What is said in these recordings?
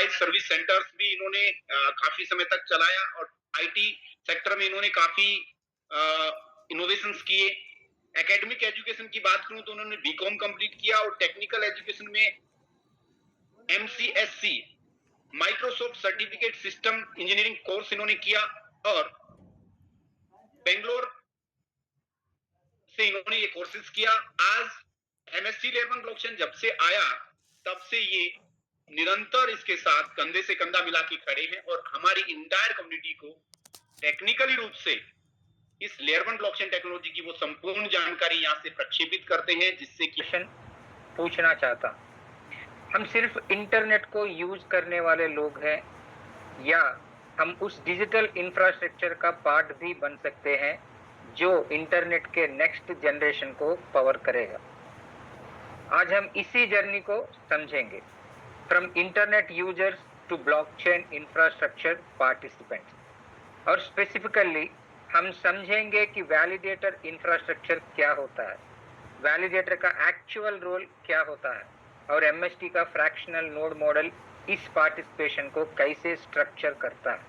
Mobile service centres भी इन्होंने काफी समय तक चलाया और आईटी सेक्टर में इन्होंने काफी इनोवेशंस किए। एकेडमिक एजुकेशन की बात करूं तो उन्होंने बीकॉम कंप्लीट किया और टेक्निकल एजुकेशन में MCSC Microsoft certificate system engineering course इन्होंने किया और बेंगलोर से इन्होंने ये कोर्सेज किया। आज एमएससी लेयर 1 ब्लॉकचेन जब से आया तब से ये निरंतर इसके साथ कंधे से कंधा मिला के खड़े हैं और हमारी इंटायर कम्युनिटी को टेक्निकली रूप से इस लेयर 1 ब्लॉकचेन टेक्नोलॉजी की वो संपूर्ण जानकारी यहाँ से प्रक्षेपित करते हैं, जिससे कि पूछना चाहता, हम सिर्फ इंटरनेट को यूज करने वाले लोग हैं या हम उस डिजिटल इंफ्रास्ट्रक्चर का पार्ट भी बन सकते हैं जो इंटरनेट के नेक्स्ट जनरेशन को पावर करेगा। आज हम इसी जर्नी को समझेंगे, from internet users to blockchain infrastructure participants. और स्पेसिफिकली हम समझेंगे कि वैलिडेटर इंफ्रास्ट्रक्चर क्या होता है, वैलिडेटर का एक्चुअल रोल क्या होता है और एमएसटी का फ्रैक्शनल नोड मॉडल इस पार्टिसिपेशन को कैसे स्ट्रक्चर करता है।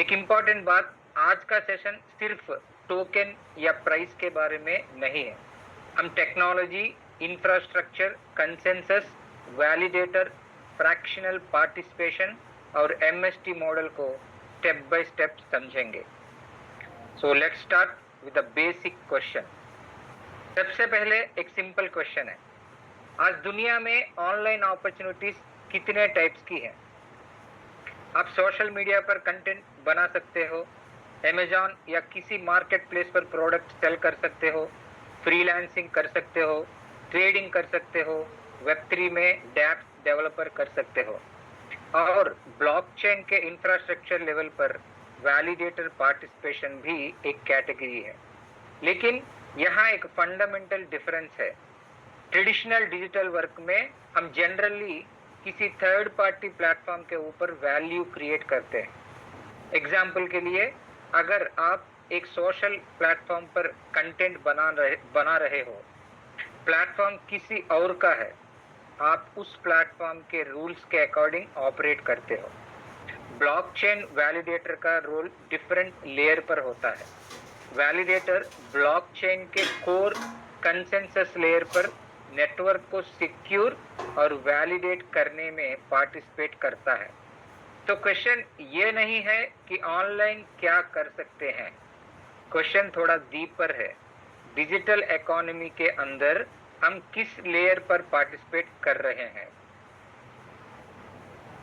एक इम्पॉर्टेंट बात, आज का सेशन सिर्फ टोकन या प्राइस के बारे में नहीं है। हम technology, infrastructure, consensus, validator, fractional participation और एमएसटी मॉडल को स्टेप बाय स्टेप समझेंगे। So let's start with the basic question. सबसे पहले एक सिंपल क्वेश्चन है, आज दुनिया में ऑनलाइन अपॉर्चुनिटीज कितने टाइप्स की हैं? आप सोशल मीडिया पर कंटेंट बना सकते हो, अमेजॉन या किसी मार्केट प्लेस पर प्रोडक्ट सेल कर सकते हो, फ्रीलांसिंग कर सकते हो, ट्रेडिंग कर सकते हो, वेब3 में डैप्स डेवलपर कर सकते हो। और ब्लॉकचेन के इंफ्रास्ट्रक्चर लेवल पर वैलिडेटर पार्टिसिपेशन भी एक कैटेगरी है। लेकिन यहाँ एक फंडामेंटल डिफरेंस है। ट्रेडिशनल डिजिटल वर्क में हम जनरली किसी थर्ड पार्टी प्लेटफॉर्म के ऊपर वैल्यू क्रिएट करते हैं। एग्जाम्पल के लिए, अगर आप एक सोशल प्लेटफॉर्म पर कंटेंट बना रहे हो, प्लेटफॉर्म किसी और का है, आप उस प्लेटफॉर्म के रूल्स के अकॉर्डिंग ऑपरेट करते हो। ब्लॉकचेन वैलिडेटर का रोल डिफरेंट लेयर पर होता है। वैलिडेटर ब्लॉकचेन के कोर कंसेंसस लेयर पर नेटवर्क को सिक्योर और वैलिडेट करने में पार्टिसिपेट करता है। तो क्वेश्चन ये नहीं है कि ऑनलाइन क्या कर सकते हैं, क्वेश्चन थोड़ा डीपर है। डिजिटल इकोनॉमी के अंदर हम किस लेयर पर पार्टिसिपेट कर रहे हैं?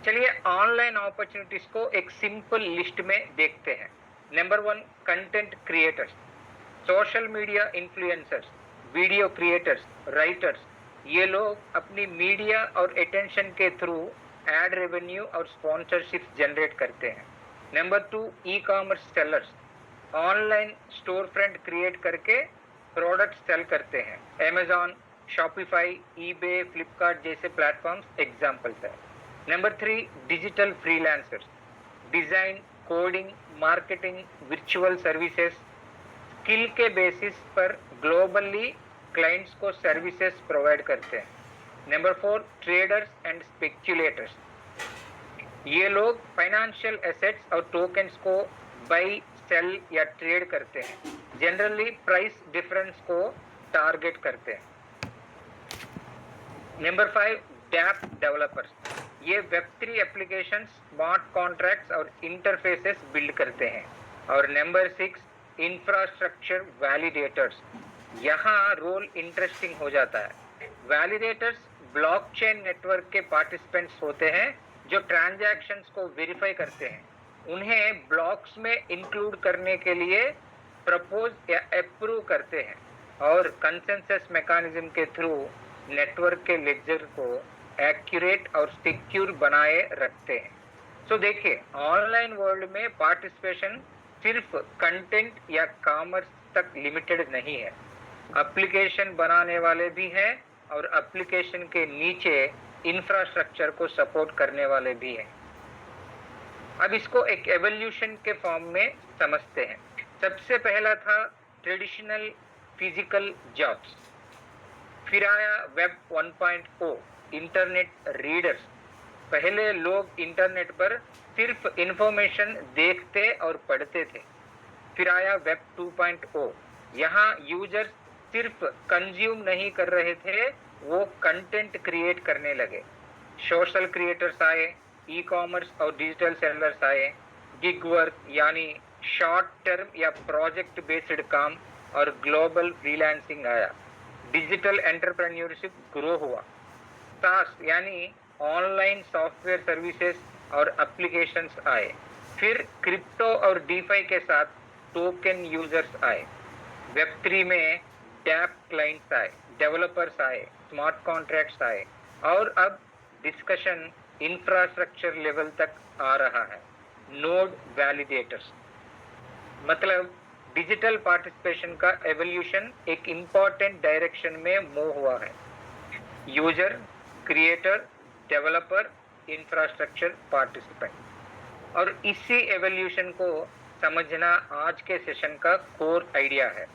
चलिए ऑनलाइन अपॉर्चुनिटीज को एक सिंपल लिस्ट में देखते हैं। Number 1, content creators, social media influencers, video creators, writers. ये लोग अपनी मीडिया और अटेंशन के थ्रू एड रेवेन्यू और स्पॉन्सरशिप जनरेट करते हैं। Number 2, e commerce sellers, online store front create करके प्रोडक्ट सेल करते हैं। अमेजॉन, शॉपिफाई, ईबे, फ्लिपकार्ट जैसे प्लेटफॉर्म्स एग्जाम्पल्स है। Number 3, digital freelancers, design, coding, marketing, virtual services, skill के बेसिस पर ग्लोबली क्लाइंट्स को सर्विसेज प्रोवाइड करते हैं। नंबर 4, ट्रेडर्स एंड स्पेक्युलेटर्स, ये लोग फाइनेंशियल एसेट्स और टोकन्स को बाई, सेल या ट्रेड करते हैं, जनरली प्राइस डिफरेंस को टारगेट करते हैं। नंबर 5, डैप डेवलपर्स, ये वेब3 एप्लीकेशन, स्मार्ट कॉन्ट्रैक्ट्स और इंटरफेसेस बिल्ड करते हैं। और नंबर 6, इंफ्रास्ट्रक्चर वैलिडेटर्स, यहाँ रोल इंटरेस्टिंग हो जाता है। वैलिडेटर्स ब्लॉकचेन नेटवर्क के पार्टिसिपेंट्स होते हैं जो ट्रांजैक्शंस को वेरीफाई करते हैं, उन्हें ब्लॉक्स में इंक्लूड करने के लिए प्रपोज या अप्रूव करते हैं और कंसेंसस मैकेनिज्म के थ्रू नेटवर्क के लेजर को एक्यूरेट और सिक्योर बनाए रखते हैं। सो देखिए, ऑनलाइन वर्ल्ड में पार्टिसिपेशन सिर्फ कंटेंट या कॉमर्स तक लिमिटेड नहीं है। एप्लीकेशन बनाने वाले भी हैं और एप्लीकेशन के नीचे इंफ्रास्ट्रक्चर को सपोर्ट करने वाले भी हैं। अब इसको एक एवोल्यूशन के फॉर्म में समझते हैं। सबसे पहला था ट्रेडिशनल फिजिकल जॉब्स, फिर आया वेब 1.0, इंटरनेट रीडर्स, पहले लोग इंटरनेट पर सिर्फ इंफॉर्मेशन देखते और पढ़ते थे। फिर आया वेब 2.0। यहाँ यूजर्स सिर्फ कंज्यूम नहीं कर रहे थे, वो कंटेंट क्रिएट करने लगे। सोशल क्रिएटर्स आए, ई कॉमर्स और डिजिटल सेलर्स आए, गिग वर्क यानी शॉर्ट टर्म या प्रोजेक्ट बेस्ड काम, और ग्लोबल फ्रीलांसिंग आया। डिजिटल एंटरप्रेन्योरशिप ग्रो हुआ। सास यानी ऑनलाइन सॉफ्टवेयर सर्विसेज और एप्लीकेशंस आए। फिर क्रिप्टो और डीफाई के साथ टोकन यूजर्स आए। वेब 3 में डैप क्लाइंट्स आए, डेवलपर्स आए, स्मार्ट कॉन्ट्रैक्ट्स आए, और अब डिस्कशन इंफ्रास्ट्रक्चर लेवल तक आ रहा है। नोड वैलिडेटर्स मतलब डिजिटल पार्टिसिपेशन का एवोल्यूशन एक इम्पॉर्टेंट डायरेक्शन में मूव हुआ है। User, creator, developer, infrastructure, participant, और इसी एवोल्यूशन को समझना आज के सेशन का कोर आइडिया है।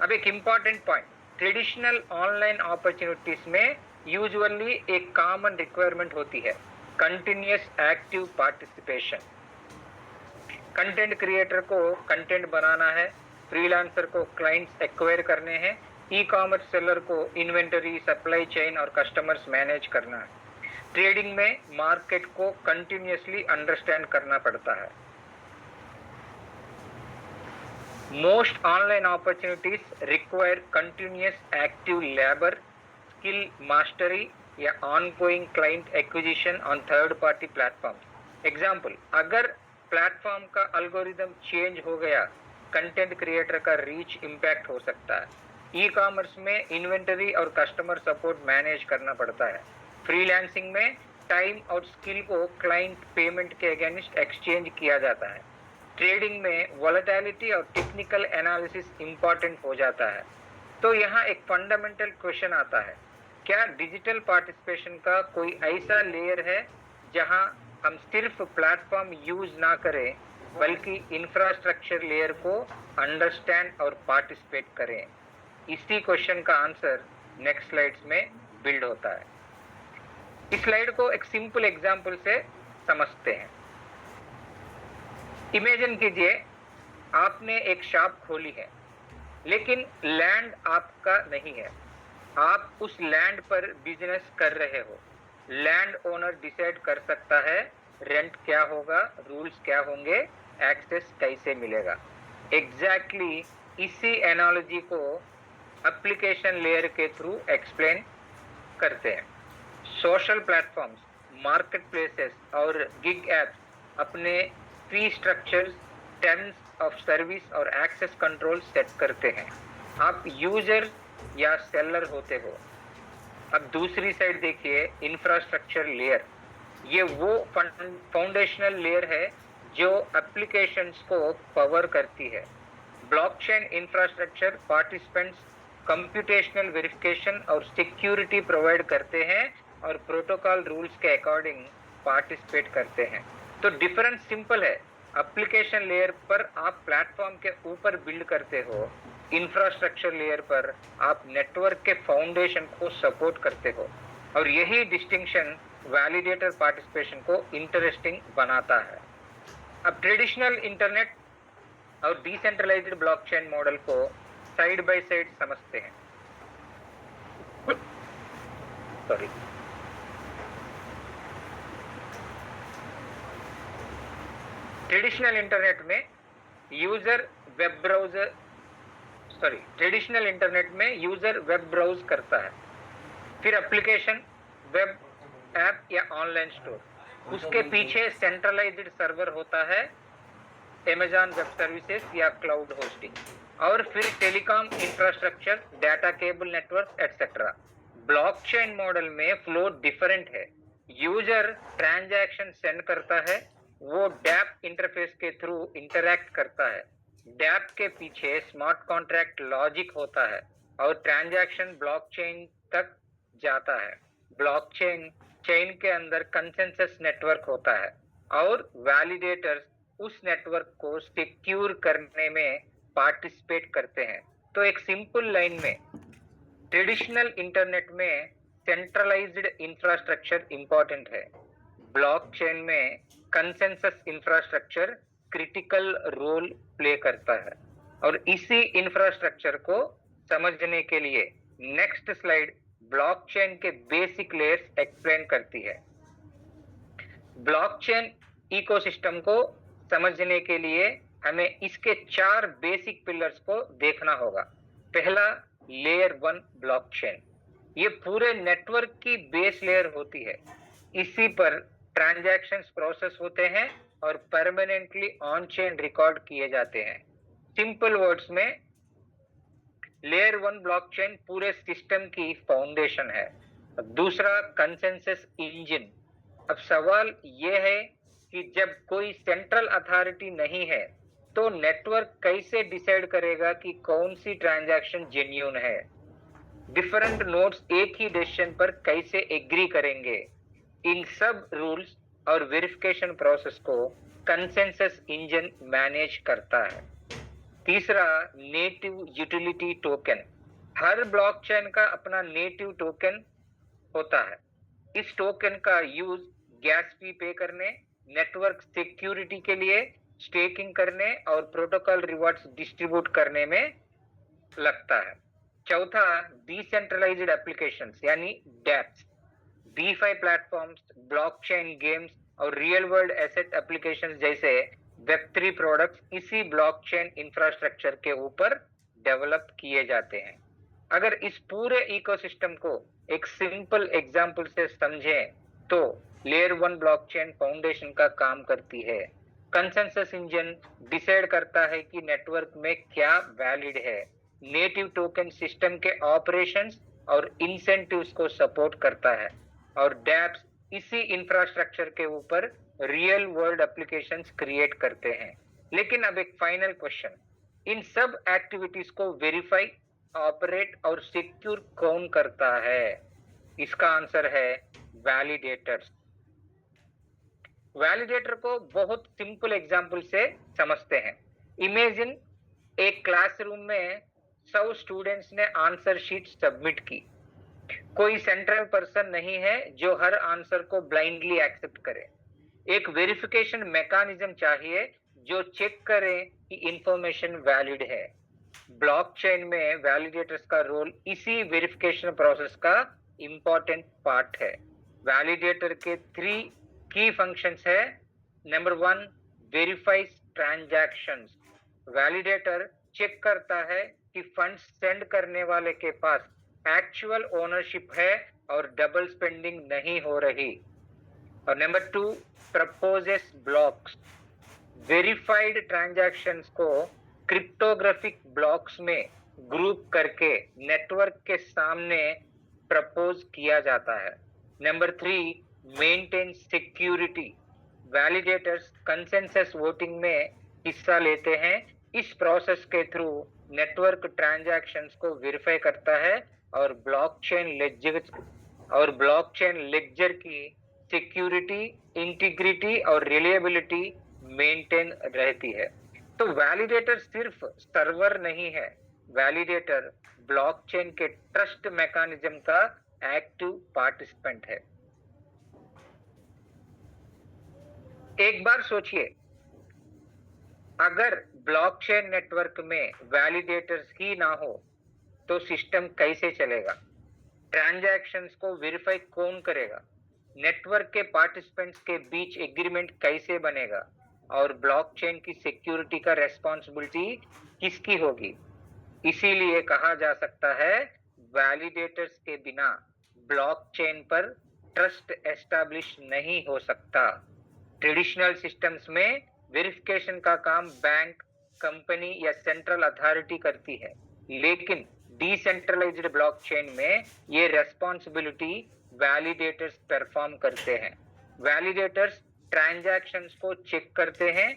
अब एक important point, traditional online opportunities में यूजुअली एक कॉमन रिक्वायरमेंट होती है, continuous active participation. Content creator को कंटेंट बनाना है, फ्रीलांसर को क्लाइंट्स एक्वायर करने हैं, ई कॉमर्स सेलर को इन्वेंटरी, सप्लाई चेन और कस्टमर्स मैनेज करना है। ट्रेडिंग में मार्केट को कंटिन्यूअसली अंडरस्टैंड करना पड़ता है। Most online opportunities require continuous active labour, skill mastery या ongoing client acquisition on third party platform. Example, अगर प्लेटफॉर्म का एल्गोरिदम चेंज हो गया, कंटेंट क्रिएटर का रीच इम्पैक्ट हो सकता है। ई कॉमर्स में इन्वेंटरी और कस्टमर सपोर्ट मैनेज करना पड़ता है। फ्रीलांसिंग में टाइम और स्किल को क्लाइंट पेमेंट के अगेंस्ट एक्सचेंज किया जाता है। ट्रेडिंग में वॉलेटिलिटी और टेक्निकल एनालिसिस इंपॉर्टेंट हो जाता है। तो यहाँ एक फंडामेंटल क्वेश्चन आता है, क्या डिजिटल पार्टिसिपेशन का कोई ऐसा लेयर है जहाँ हम सिर्फ प्लेटफॉर्म यूज ना करें बल्कि इंफ्रास्ट्रक्चर लेयर को अंडरस्टैंड और पार्टिसिपेट करें? इसी क्वेश्चन का आंसर नेक्स्ट स्लाइड्स में बिल्ड होता है। इस स्लाइड को एक सिंपल एग्जांपल से समझते हैं। इमेजिन कीजिए, आपने एक शॉप खोली है, लेकिन लैंड आपका नहीं है। आप उस लैंड पर बिजनेस कर रहे हो। लैंड ओनर डिसाइड कर सकता है रेंट क्या होगा, रूल्स क्या होंगे, एक्सेस कैसे मिलेगा। एग्जैक्टली इसी एनालॉजी को एप्लीकेशन लेयर के थ्रू एक्सप्लेन करते हैं। सोशल प्लेटफॉर्म्स, मार्केट प्लेसेस और गिग एप्स अपने फी स्ट्रक्चर्स, टर्म्स ऑफ सर्विस और एक्सेस कंट्रोल सेट करते हैं। आप यूजर या सेलर होते हो। अब दूसरी साइड देखिए, इंफ्रास्ट्रक्चर लेयर। ये वो फाउंडेशनल लेयर है जो एप्लीकेशंस को पावर करती है। Blockchain infrastructure participants computational verification और सिक्योरिटी प्रोवाइड करते हैं और प्रोटोकॉल रूल्स के अकॉर्डिंग पार्टिसिपेट करते हैं। तो डिफरेंस सिंपल है, एप्लीकेशन लेयर पर आप प्लेटफॉर्म के ऊपर बिल्ड करते हो, इंफ्रास्ट्रक्चर लेयर पर आप नेटवर्क के फाउंडेशन को सपोर्ट करते हो, और यही डिस्टिंक्शन वैलिडेटर पार्टिसिपेशन को इंटरेस्टिंग बनाता है। अब ट्रेडिशनल इंटरनेट और डिसेंट्रलाइज्ड ब्लॉकचेन मॉडल को साइड बाय साइड समझते हैं। ट्रेडिशनल इंटरनेट में यूजर वेब ब्राउज करता है, फिर एप्लीकेशन, वेब ऐप या ऑनलाइन स्टोर, उसके पीछे सेंट्रलाइज्ड सर्वर होता है, Amazon वेब सर्विसेज या क्लाउड होस्टिंग, और फिर telecom infrastructure, data cable network etcetera. Blockchain model में फ्लो डिफरेंट है। यूजर ट्रांजैक्शन सेंड करता है, वो डैप इंटरफेस के थ्रू इंटरैक्ट करता है। डैप के पीछे स्मार्ट कॉन्ट्रैक्ट लॉजिक होता है और ट्रांजैक्शन ब्लॉकचेन तक जाता है। ब्लॉकचेन चेन के अंदर कंसेंसस नेटवर्क होता है और वैलिडेटर्स उस नेटवर्क को सिक्योर करने में पार्टिसिपेट करते हैं। तो एक सिंपल लाइन में, ट्रेडिशनल इंटरनेट में सेंट्रलाइज्ड इंफ्रास्ट्रक्चर इंपॉर्टेंट है। ब्लॉकचेन में consensus infrastructure critical role play करता है और इसी इंफ्रास्ट्रक्चर को समझने के लिए नेक्स्ट स्लाइड ब्लॉकचेन के बेसिक लेयर्स एक्सप्लेन करती है। ब्लॉकचेन इकोसिस्टम को समझने के लिए हमें इसके 4 बेसिक पिलर्स को देखना होगा। पहला, लेयर 1 ब्लॉकचेन। ये पूरे नेटवर्क की बेस लेयर होती है। इसी पर ट्रांजैक्शंस प्रोसेस होते हैं और परमानेंटली ऑन चेन रिकॉर्ड किए जाते हैं। सिंपल वर्ड्स में लेयर 1 ब्लॉकचेन पूरे सिस्टम की फाउंडेशन है। दूसरा, कंसेंसस इंजन। अब सवाल यह है कि जब कोई सेंट्रल अथॉरिटी नहीं है तो नेटवर्क कैसे डिसाइड करेगा कि कौन सी ट्रांजैक्शन जेन्युइन है? डिफरेंट नोड्स एक ही डिसीजन पर कैसे एग्री करेंगे? इन सब रूल्स और वेरिफिकेशन प्रोसेस को कंसेंसस इंजन मैनेज करता है। तीसरा, नेटिव यूटिलिटी टोकन। हर ब्लॉकचेन का अपना नेटिव टोकन होता है। इस टोकन का यूज गैस फी पे करने, नेटवर्क सिक्योरिटी के लिए, स्टेकिंग करने और प्रोटोकॉल रिवॉर्ड्स डिस्ट्रीब्यूट करने में लगता है। चौथा, डिसेंट्रलाइज्ड एप्लीकेशंस यानी dapps. DeFi platforms, blockchain games और रियल वर्ल्ड एसेट एप्लीकेशंस जैसे Web3 प्रोडक्ट्स इसी ब्लॉकचेन इंफ्रास्ट्रक्चर के ऊपर डेवलप किए जाते हैं। अगर इस पूरे इकोसिस्टम को एक सिंपल एग्जांपल से समझें तो लेयर 1 ब्लॉकचेन फाउंडेशन का काम करती है। कंसेंसस इंजन डिसाइड करता है कि नेटवर्क में क्या वैलिड है। नेटिव टोकन सिस्टम के ऑपरेशंस और इंसेंटिव्स को सपोर्ट करता है और डैप्स इसी इंफ्रास्ट्रक्चर के ऊपर रियल वर्ल्ड एप्लीकेशंस क्रिएट करते हैं। लेकिन अब एक फाइनल क्वेश्चन, इन सब एक्टिविटीज को वेरीफाई, ऑपरेट और सिक्योर कौन करता है? इसका आंसर है वैलिडेटर्स। वैलिडेटर को बहुत सिंपल एग्जांपल से समझते हैं। इमेजिन एक क्लासरूम में 100 स्टूडेंट्स ने आंसर शीट सबमिट की। कोई सेंट्रल पर्सन नहीं है जो हर आंसर को ब्लाइंडली एक्सेप्ट करे। एक वेरिफिकेशन मैकेनिज्म चाहिए जो चेक करे कि इंफॉर्मेशन वैलिड है। ब्लॉकचेन में वैलिडेटर्स का रोल इसी वेरिफिकेशन प्रोसेस का इंपॉर्टेंट पार्ट है। वैलिडेटर के 3 की फंक्शंस है। Number 1, verifies transactions. Validator check करता है कि फंड्स सेंड करने वाले के पास एक्चुअल ओनरशिप है और डबल स्पेंडिंग नहीं हो रही। और number 2, proposes blocks. Verified transactions को क्रिप्टोग्राफिक ब्लॉक्स में ग्रुप करके नेटवर्क के सामने प्रपोज किया जाता है। Number 3, maintain security. Validators consensus voting में हिस्सा लेते हैं। इस प्रोसेस के थ्रू नेटवर्क ट्रांजैक्शंस को वेरीफाई करता है और ब्लॉकचेन लेक्चर की सिक्योरिटी, इंटीग्रिटी और रिलायबिलिटी मेंटेन रहती है। तो वैलिडेटर सिर्फ सर्वर नहीं है, वैलिडेटर ब्लॉकचेन के ट्रस्ट मैकेनिज्म का एक्टिव पार्टिसिपेंट है। एक बार सोचिए, अगर ब्लॉकचेन नेटवर्क में वैलिडेटर्स ही ना हो तो सिस्टम कैसे चलेगा? ट्रांजैक्शंस को वेरीफाई कौन करेगा? नेटवर्क के पार्टिसिपेंट्स के बीच एग्रीमेंट कैसे बनेगा? और ब्लॉकचेन की सिक्योरिटी का रेस्पॉन्सिबिलिटी किसकी होगी? इसीलिए कहा जा सकता है वैलिडेटर्स के बिना ब्लॉकचेन पर ट्रस्ट एस्टैब्लिश नहीं हो सकता। ट्रेडिशनल सिस्टम्स में वेरिफिकेशन का काम बैंक, कंपनी या सेंट्रल अथॉरिटी करती है, लेकिन डिसेंट्रलाइज्ड ब्लॉकचेन में ये रेस्पॉन्सिबिलिटी वैलिडेटर्स परफॉर्म करते हैं। वैलिडेटर्स ट्रांजैक्शंस को चेक करते हैं,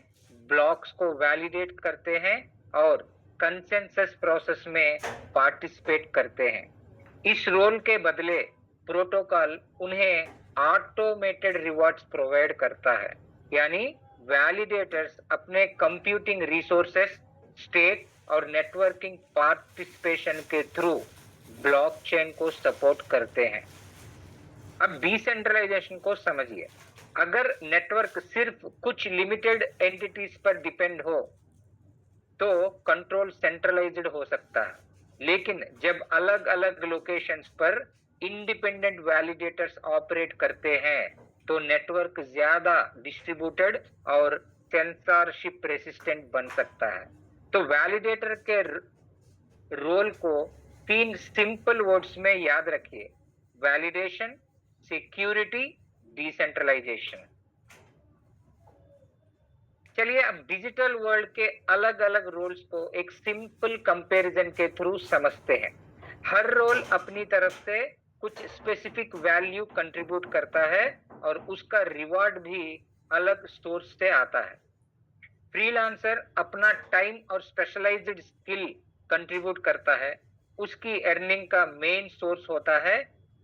ब्लॉक्स को वैलिडेट करते हैं और कंसेंसस प्रोसेस में पार्टिसिपेट करते हैं। इस रोल के बदले प्रोटोकॉल उन्हें ऑटोमेटेड रिवॉर्ड्स प्रोवाइड करता है, यानी वैलिडेटर्स अपने कंप्यूटिंग रिसोर्सेस, स्टेक और नेटवर्किंग पार्टिसिपेशन के थ्रू ब्लॉकचेन को सपोर्ट करते हैं। अब डिसेंट्रलाइजेशन को समझिए। अगर नेटवर्क सिर्फ कुछ लिमिटेड एंटिटीज पर डिपेंड हो तो कंट्रोल सेंट्रलाइज्ड हो सकता है, लेकिन जब अलग अलग लोकेशंस पर इंडिपेंडेंट वैलिडेटर्स ऑपरेट करते हैं तो नेटवर्क ज्यादा डिस्ट्रीब्यूटेड और सेंसरशिप रेसिस्टेंट बन सकता है। तो वैलिडेटर के रोल को 3 सिंपल वर्ड्स में याद रखिए: वैलिडेशन, सिक्योरिटी, डिसेंट्रलाइजेशन। चलिए अब डिजिटल वर्ल्ड के अलग अलग रोल्स को एक सिंपल कंपैरिजन के थ्रू समझते हैं। हर रोल अपनी तरफ से कुछ स्पेसिफिक वैल्यू कंट्रीब्यूट करता है और उसका रिवॉर्ड भी अलग सोर्स से आता है। फ्रीलांसर अपना टाइम और स्पेशलाइज्ड स्किल कंट्रीब्यूट करता है, उसकी अर्निंग का मेन सोर्स होता है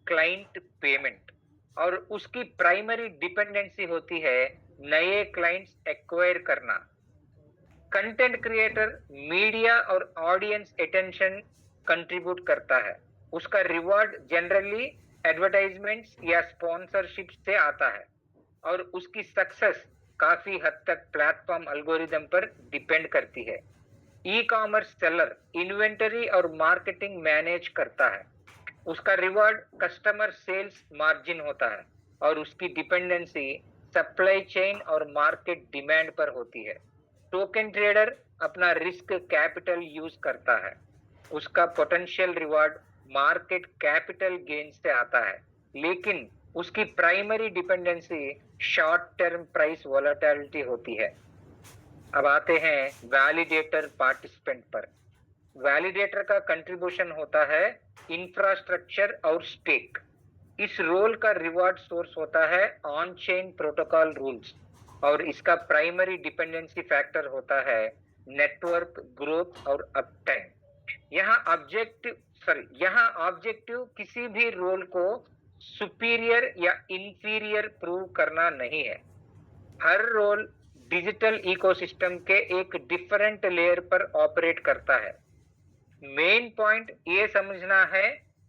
क्लाइंट पेमेंट, और उसकी प्राइमरी डिपेंडेंसी होती है नए क्लाइंट्स एक्वायर करना। कंटेंट क्रिएटर मीडिया और ऑडियंस अटेंशन कंट्रीब्यूट करता है, उसका रिवॉर्ड जनरली एडवर्टाइजमेंट्स या स्पॉन्सरशिप से आता है, और उसकी सक्सेस काफी हद तक प्लेटफॉर्म एल्गोरिदम पर डिपेंड करती है। ई कॉमर्स सेलर इन्वेंटरी और मार्केटिंग मैनेज करता है, उसका रिवॉर्ड कस्टमर सेल्स मार्जिन होता है, और उसकी डिपेंडेंसी सप्लाई चेन और मार्केट डिमांड पर होती है। टोकन ट्रेडर अपना रिस्क कैपिटल यूज करता है, उसका potential reward market capital gain से आता है, लेकिन उसकी primary dependency short term price volatility होती है। अब आते हैं वैलिडेटर पार्टिसिपेंट पर। वैलिडेटर का कंट्रीब्यूशन होता है इंफ्रास्ट्रक्चर और स्टेक। इस रोल का रिवॉर्ड सोर्स होता है ऑन चेन प्रोटोकॉल रूल्स, और इसका प्राइमरी डिपेंडेंसी फैक्टर होता है नेटवर्क ग्रोथ और अपटाइम। यहाँ ऑब्जेक्टिव किसी भी रोल को सुपीरियर या इंफीरियर प्रूव करना नहीं है। हर रोल डिजिटल इकोसिस्टम के एक डिफरेंट लेयर पर ऑपरेट करता है। मेन पॉइंट ये समझना है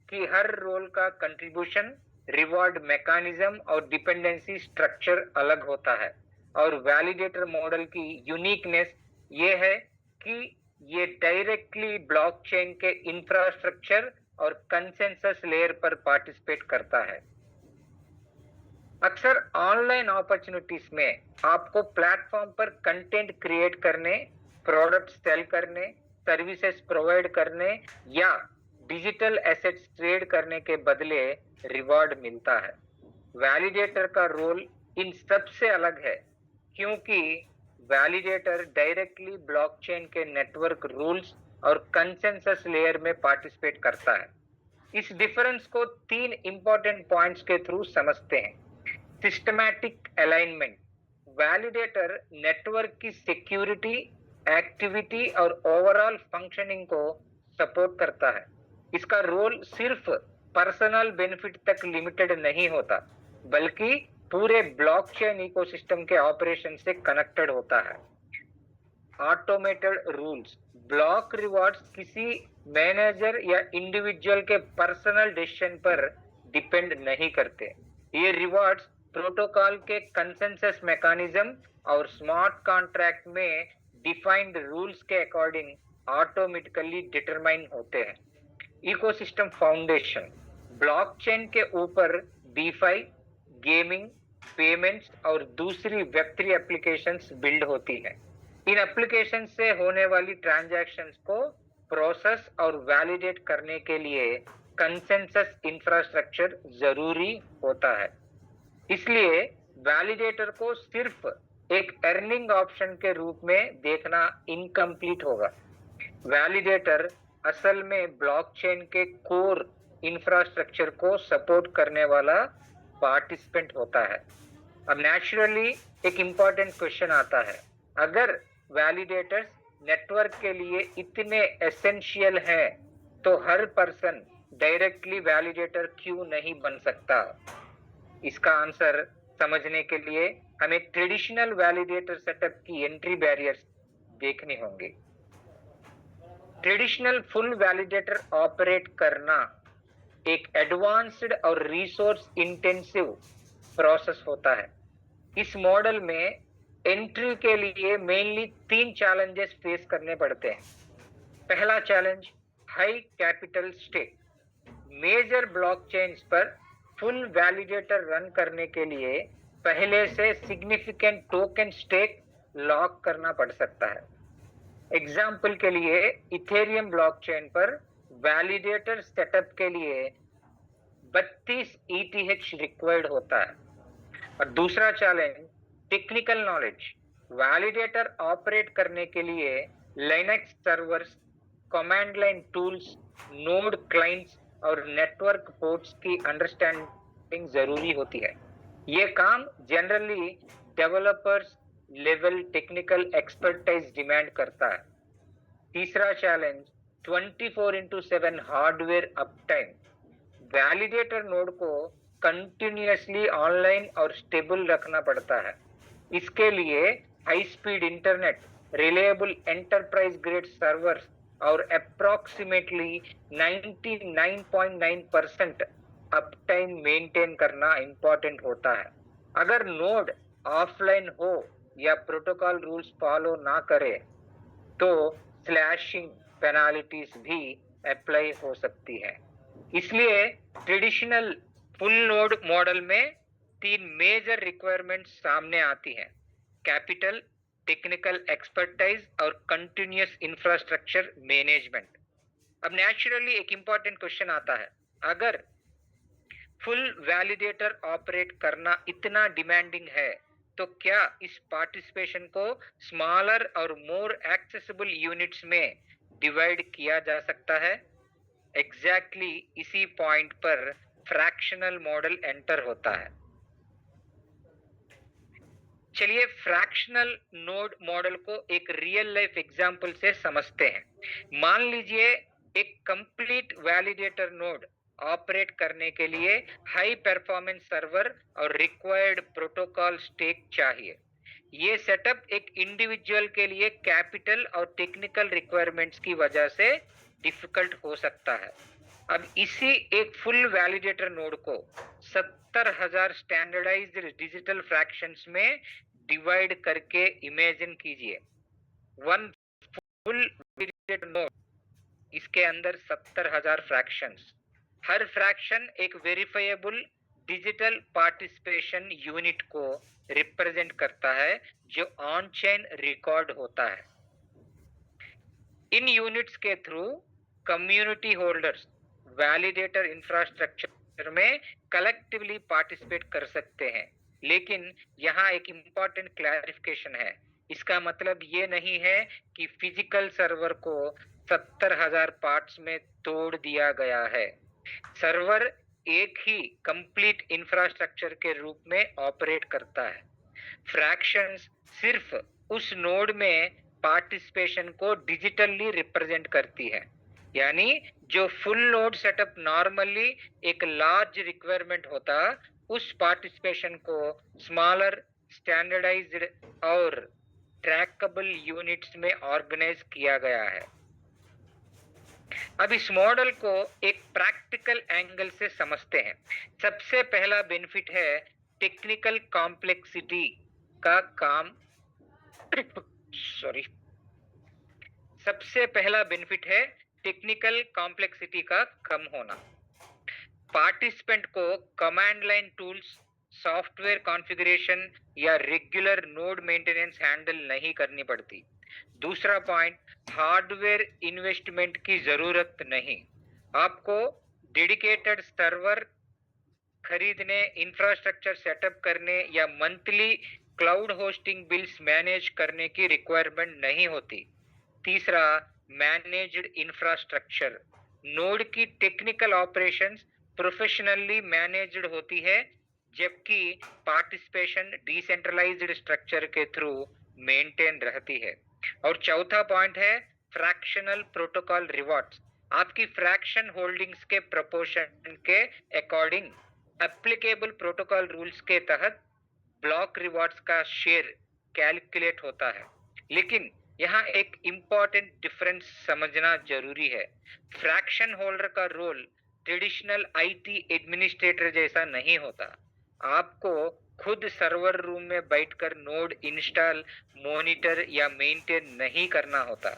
कि हर रोल का कंट्रीब्यूशन, रिवॉर्ड मैकेनिज्म और डिपेंडेंसी स्ट्रक्चर अलग होता है, और वैलिडेटर मॉडल की यूनिकनेस ये है कि ये डायरेक्टली ब्लॉकचेन के इंफ्रास्ट्रक्चर और कंसेंसस लेयर पर पार्टिसिपेट करता है। अक्सर ऑनलाइन अपॉर्चुनिटीज में आपको प्लेटफॉर्म पर कंटेंट क्रिएट करने, प्रोडक्ट सेल करने, सर्विसेज प्रोवाइड करने या डिजिटल एसेट्स ट्रेड करने के बदले रिवॉर्ड मिलता है। वैलिडेटर का रोल इन सब से अलग है, क्योंकि वैलिडेटर डायरेक्टली ब्लॉकचेन के नेटवर्क रूल्स और कंसेंसस लेयर में पार्टिसिपेट करता है। इस डिफरेंस को 3 इंपॉर्टेंट पॉइंट्स के थ्रू समझते हैं। सिस्टमैटिक अलाइनमेंट: वैलिडेटर नेटवर्क की सिक्योरिटी, एक्टिविटी और ओवरऑल फंक्शनिंग को सपोर्ट करता है। इसका रोल सिर्फ पर्सनल बेनिफिट तक लिमिटेड नहीं होता, बल्कि पूरे ब्लॉकचेन इकोसिस्टम के ऑपरेशन से कनेक्टेड होता है। ऑटोमेटेड रूल्स: ब्लॉक रिवॉर्ड्स किसी मैनेजर या इंडिविजुअल के पर्सनल डिसीजन पर डिपेंड नहीं करते। ये रिवॉर्ड्स प्रोटोकॉल के कंसेंसस मैकेनिज्म और स्मार्ट कॉन्ट्रैक्ट में डिफाइंड रूल्स के अकॉर्डिंग ऑटोमेटिकली डिटरमाइन होते हैं। इकोसिस्टम फाउंडेशन: ब्लॉकचेन के ऊपर डीफाई, गेमिंग, पेमेंट्स और दूसरी वेब3 एप्लीकेशंस बिल्ड होती हैं। इन एप्लीकेशन से होने वाली ट्रांजैक्शंस को प्रोसेस और वैलिडेट करने के लिए कंसेंसस इंफ्रास्ट्रक्चर जरूरी होता है। इसलिए वैलिडेटर को सिर्फ एक अर्निंग ऑप्शन के रूप में देखना इनकम्प्लीट होगा। वैलिडेटर असल में ब्लॉकचेन के कोर इंफ्रास्ट्रक्चर को सपोर्ट करने वाला पार्टिसिपेंट होता है। अब नेचुरली एक इंपॉर्टेंट क्वेश्चन आता है, अगर वैलिडेटर्स नेटवर्क के लिए इतने एसेंशियल हैं तो हर पर्सन डायरेक्टली वैलिडेटर क्यों नहीं बन सकता? इसका आंसर समझने के लिए हमें ट्रेडिशनल वैलिडेटर सेटअप की एंट्री बैरियर्स देखने होंगे। ट्रेडिशनल फुल वैलिडेटर ऑपरेट करना एक एडवांस्ड और रिसोर्स इंटेंसिव प्रोसेस होता है। इस मॉडल में एंट्री के लिए मेनली 3 चैलेंजेस फेस करने पड़ते हैं। पहला challenge, high capital stake. Major blockchains पर फुल वैलिडेटर रन करने के लिए पहले से सिग्निफिकेंट टोकन स्टेक लॉक करना पड़ सकता है। एग्जाम्पल के लिए इथेरियम ब्लॉकचेन पर वैलिडेटर सेटअप के लिए 32 ETH रिक्वायर्ड होता है। और दूसरा challenge, technical knowledge. Validator operate करने के लिए Linux servers, command line tools, node clients और नेटवर्क पोर्ट्स की अंडरस्टैंडिंग जरूरी होती है। ये काम generally developers level technical expertise demand करता है। तीसरा challenge, 24/7 hardware uptime. Validator node को कंटिन्यूअसली ऑनलाइन और स्टेबल रखना पड़ता है। इसके लिए high speed internet, reliable enterprise grade servers और अप्रोक्सीमेटली 99.9% अपटाइम मेंटेन करना इंपॉर्टेंट होता है। अगर नोड ऑफलाइन हो या प्रोटोकॉल रूल्स फॉलो ना करे तो स्लैशिंग पेनाल्टीज भी अप्लाई हो सकती है। इसलिए ट्रेडिशनल फुल नोड मॉडल में 3 मेजर रिक्वायरमेंट्स सामने आती हैं: कैपिटल, टेक्निकल एक्सपर्टाइज और कंटिन्यूअस इंफ्रास्ट्रक्चर मैनेजमेंट। अब नेचुरली एक इंपॉर्टेंट क्वेश्चन आता है, अगर फुल वैलिडेटर ऑपरेट करना इतना डिमांडिंग है तो क्या इस पार्टिसिपेशन को स्मॉलर और मोर एक्सेसिबल यूनिट्स में डिवाइड किया जा सकता है? एग्जैक्टली इसी पॉइंट पर फ्रैक्शनल मॉडल एंटर होता है। चलिए फ्रैक्शनल नोड मॉडल को एक रियल लाइफ एग्जांपल से समझते हैं। मान लीजिए एक कंप्लीट वैलिडेटर नोड ऑपरेट करने के लिए हाई परफॉर्मेंस सर्वर और रिक्वायर्ड प्रोटोकॉल स्टेक चाहिए। ये सेटअप एक इंडिविजुअल के लिए कैपिटल और टेक्निकल रिक्वायरमेंट्स की वजह से डिफिकल्ट हो सकता है। अब इसी एक फुल वैलिडेटर नोड को 70,000 स्टैंडर्डाइज्ड डिजिटल फ्रैक्शंस में डिवाइड करके इमेजिन कीजिए। वन फुल वैलिडेटर नोड, इसके अंदर 70,000 फ्रैक्शंस। हर फ्रैक्शन एक वेरीफाइएबल डिजिटल पार्टिसिपेशन यूनिट को रिप्रेजेंट करता है जो ऑन चेन रिकॉर्ड होता है। इन यूनिट्स के through community holders validator infrastructure में कलेक्टिवली पार्टिसिपेट कर सकते हैं। लेकिन यहाँ एक इंपॉर्टेंट क्लैरिफिकेशन है। इसका मतलब ये नहीं है कि फिजिकल सर्वर को 70,000 पार्ट्स में तोड़ दिया गया है। सर्वर एक ही कंप्लीट इंफ्रास्ट्रक्चर के रूप में ऑपरेट करता है। फ्रैक्शंस सिर्फ उस नोड में पार्टिसिपेशन को डिजिटली रिप्रेजेंट करती है। यानी जो फुल नोड सेटअप नॉर्मली एक लार्ज रिक्वायरमेंट होता, उस पार्टिसिपेशन को स्मॉलर, स्टैंडर्डाइज्ड और ट्रैकेबल यूनिट्स में ऑर्गेनाइज किया गया है। अब इस मॉडल को एक प्रैक्टिकल एंगल से समझते हैं। सबसे पहला बेनिफिट है टेक्निकल कॉम्प्लेक्सिटी का काम सबसे पहला बेनिफिट है टेक्निकल कॉम्प्लेक्सिटी का कम होना। पार्टिसिपेंट को command line tools, software configuration या रेगुलर नोड मेंटेनेंस हैंडल नहीं करनी पड़ती। दूसरा पॉइंट, हार्डवेयर इन्वेस्टमेंट की जरूरत नहीं। आपको डेडिकेटेड सर्वर खरीदने, इंफ्रास्ट्रक्चर सेटअप करने या monthly cloud hosting bills manage करने की रिक्वायरमेंट नहीं होती। तीसरा, मैनेज्ड इंफ्रास्ट्रक्चर। नोड की टेक्निकल ऑपरेशंस प्रोफेशनली मैनेज्ड होती है, जबकि पार्टिसिपेशन डिसेंट्रलाइज्ड स्ट्रक्चर के थ्रू मेंटेन रहती है। और चौथा पॉइंट है फ्रैक्शनल प्रोटोकॉल रिवॉर्ड्स। आपकी फ्रैक्शन होल्डिंग्स के प्रोपोर्शन के अकॉर्डिंग एप्लीकेबल प्रोटोकॉल रूल्स के तहत ब्लॉक रिवॉर्ड्स का शेयर कैलकुलेट होता है। लेकिन यहाँ एक इंपॉर्टेंट डिफरेंस समझना जरूरी है। फ्रैक्शन होल्डर का रोल ट्रेडिशनल आईटी एडमिनिस्ट्रेटर जैसा नहीं होता। आपको खुद सर्वर रूम में बैठकर नोड इंस्टॉल, मॉनिटर या मेंटेन नहीं करना होता।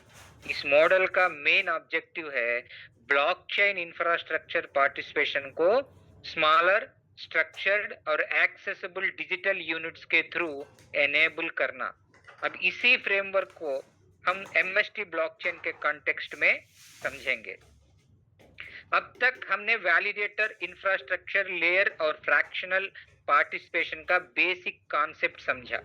इस मॉडल का मेन ऑब्जेक्टिव है ब्लॉकचेन इंफ्रास्ट्रक्चर पार्टिसिपेशन को स्मॉलर, स्ट्रक्चर्ड और एक्सेसिबल डिजिटल यूनिट्स के थ्रू एनेबल करना। अब इसी फ्रेमवर्क को हम एमएसटी ब्लॉकचेन के कॉन्टेक्स्ट में समझेंगे। अब तक हमने वैलिडेटर, इंफ्रास्ट्रक्चर लेयर और फ्रैक्शनल पार्टिसिपेशन का बेसिक कॉन्सेप्ट समझा।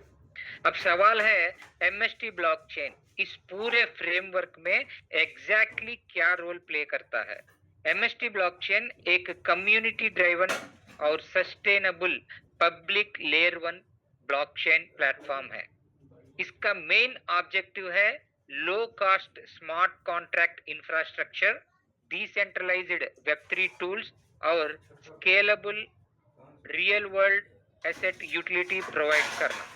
अब सवाल है एमएसटी ब्लॉकचेन इस पूरे फ्रेमवर्क में एग्जैक्टली क्या रोल प्ले करता है। एमएसटी ब्लॉकचेन एक कम्युनिटी ड्राइवन और sustainable public layer 1 blockchain platform है। इसका मेन ऑब्जेक्टिव है low cost smart contract infrastructure, decentralized वेब3 टूल्स और scalable real world asset utility provide करना।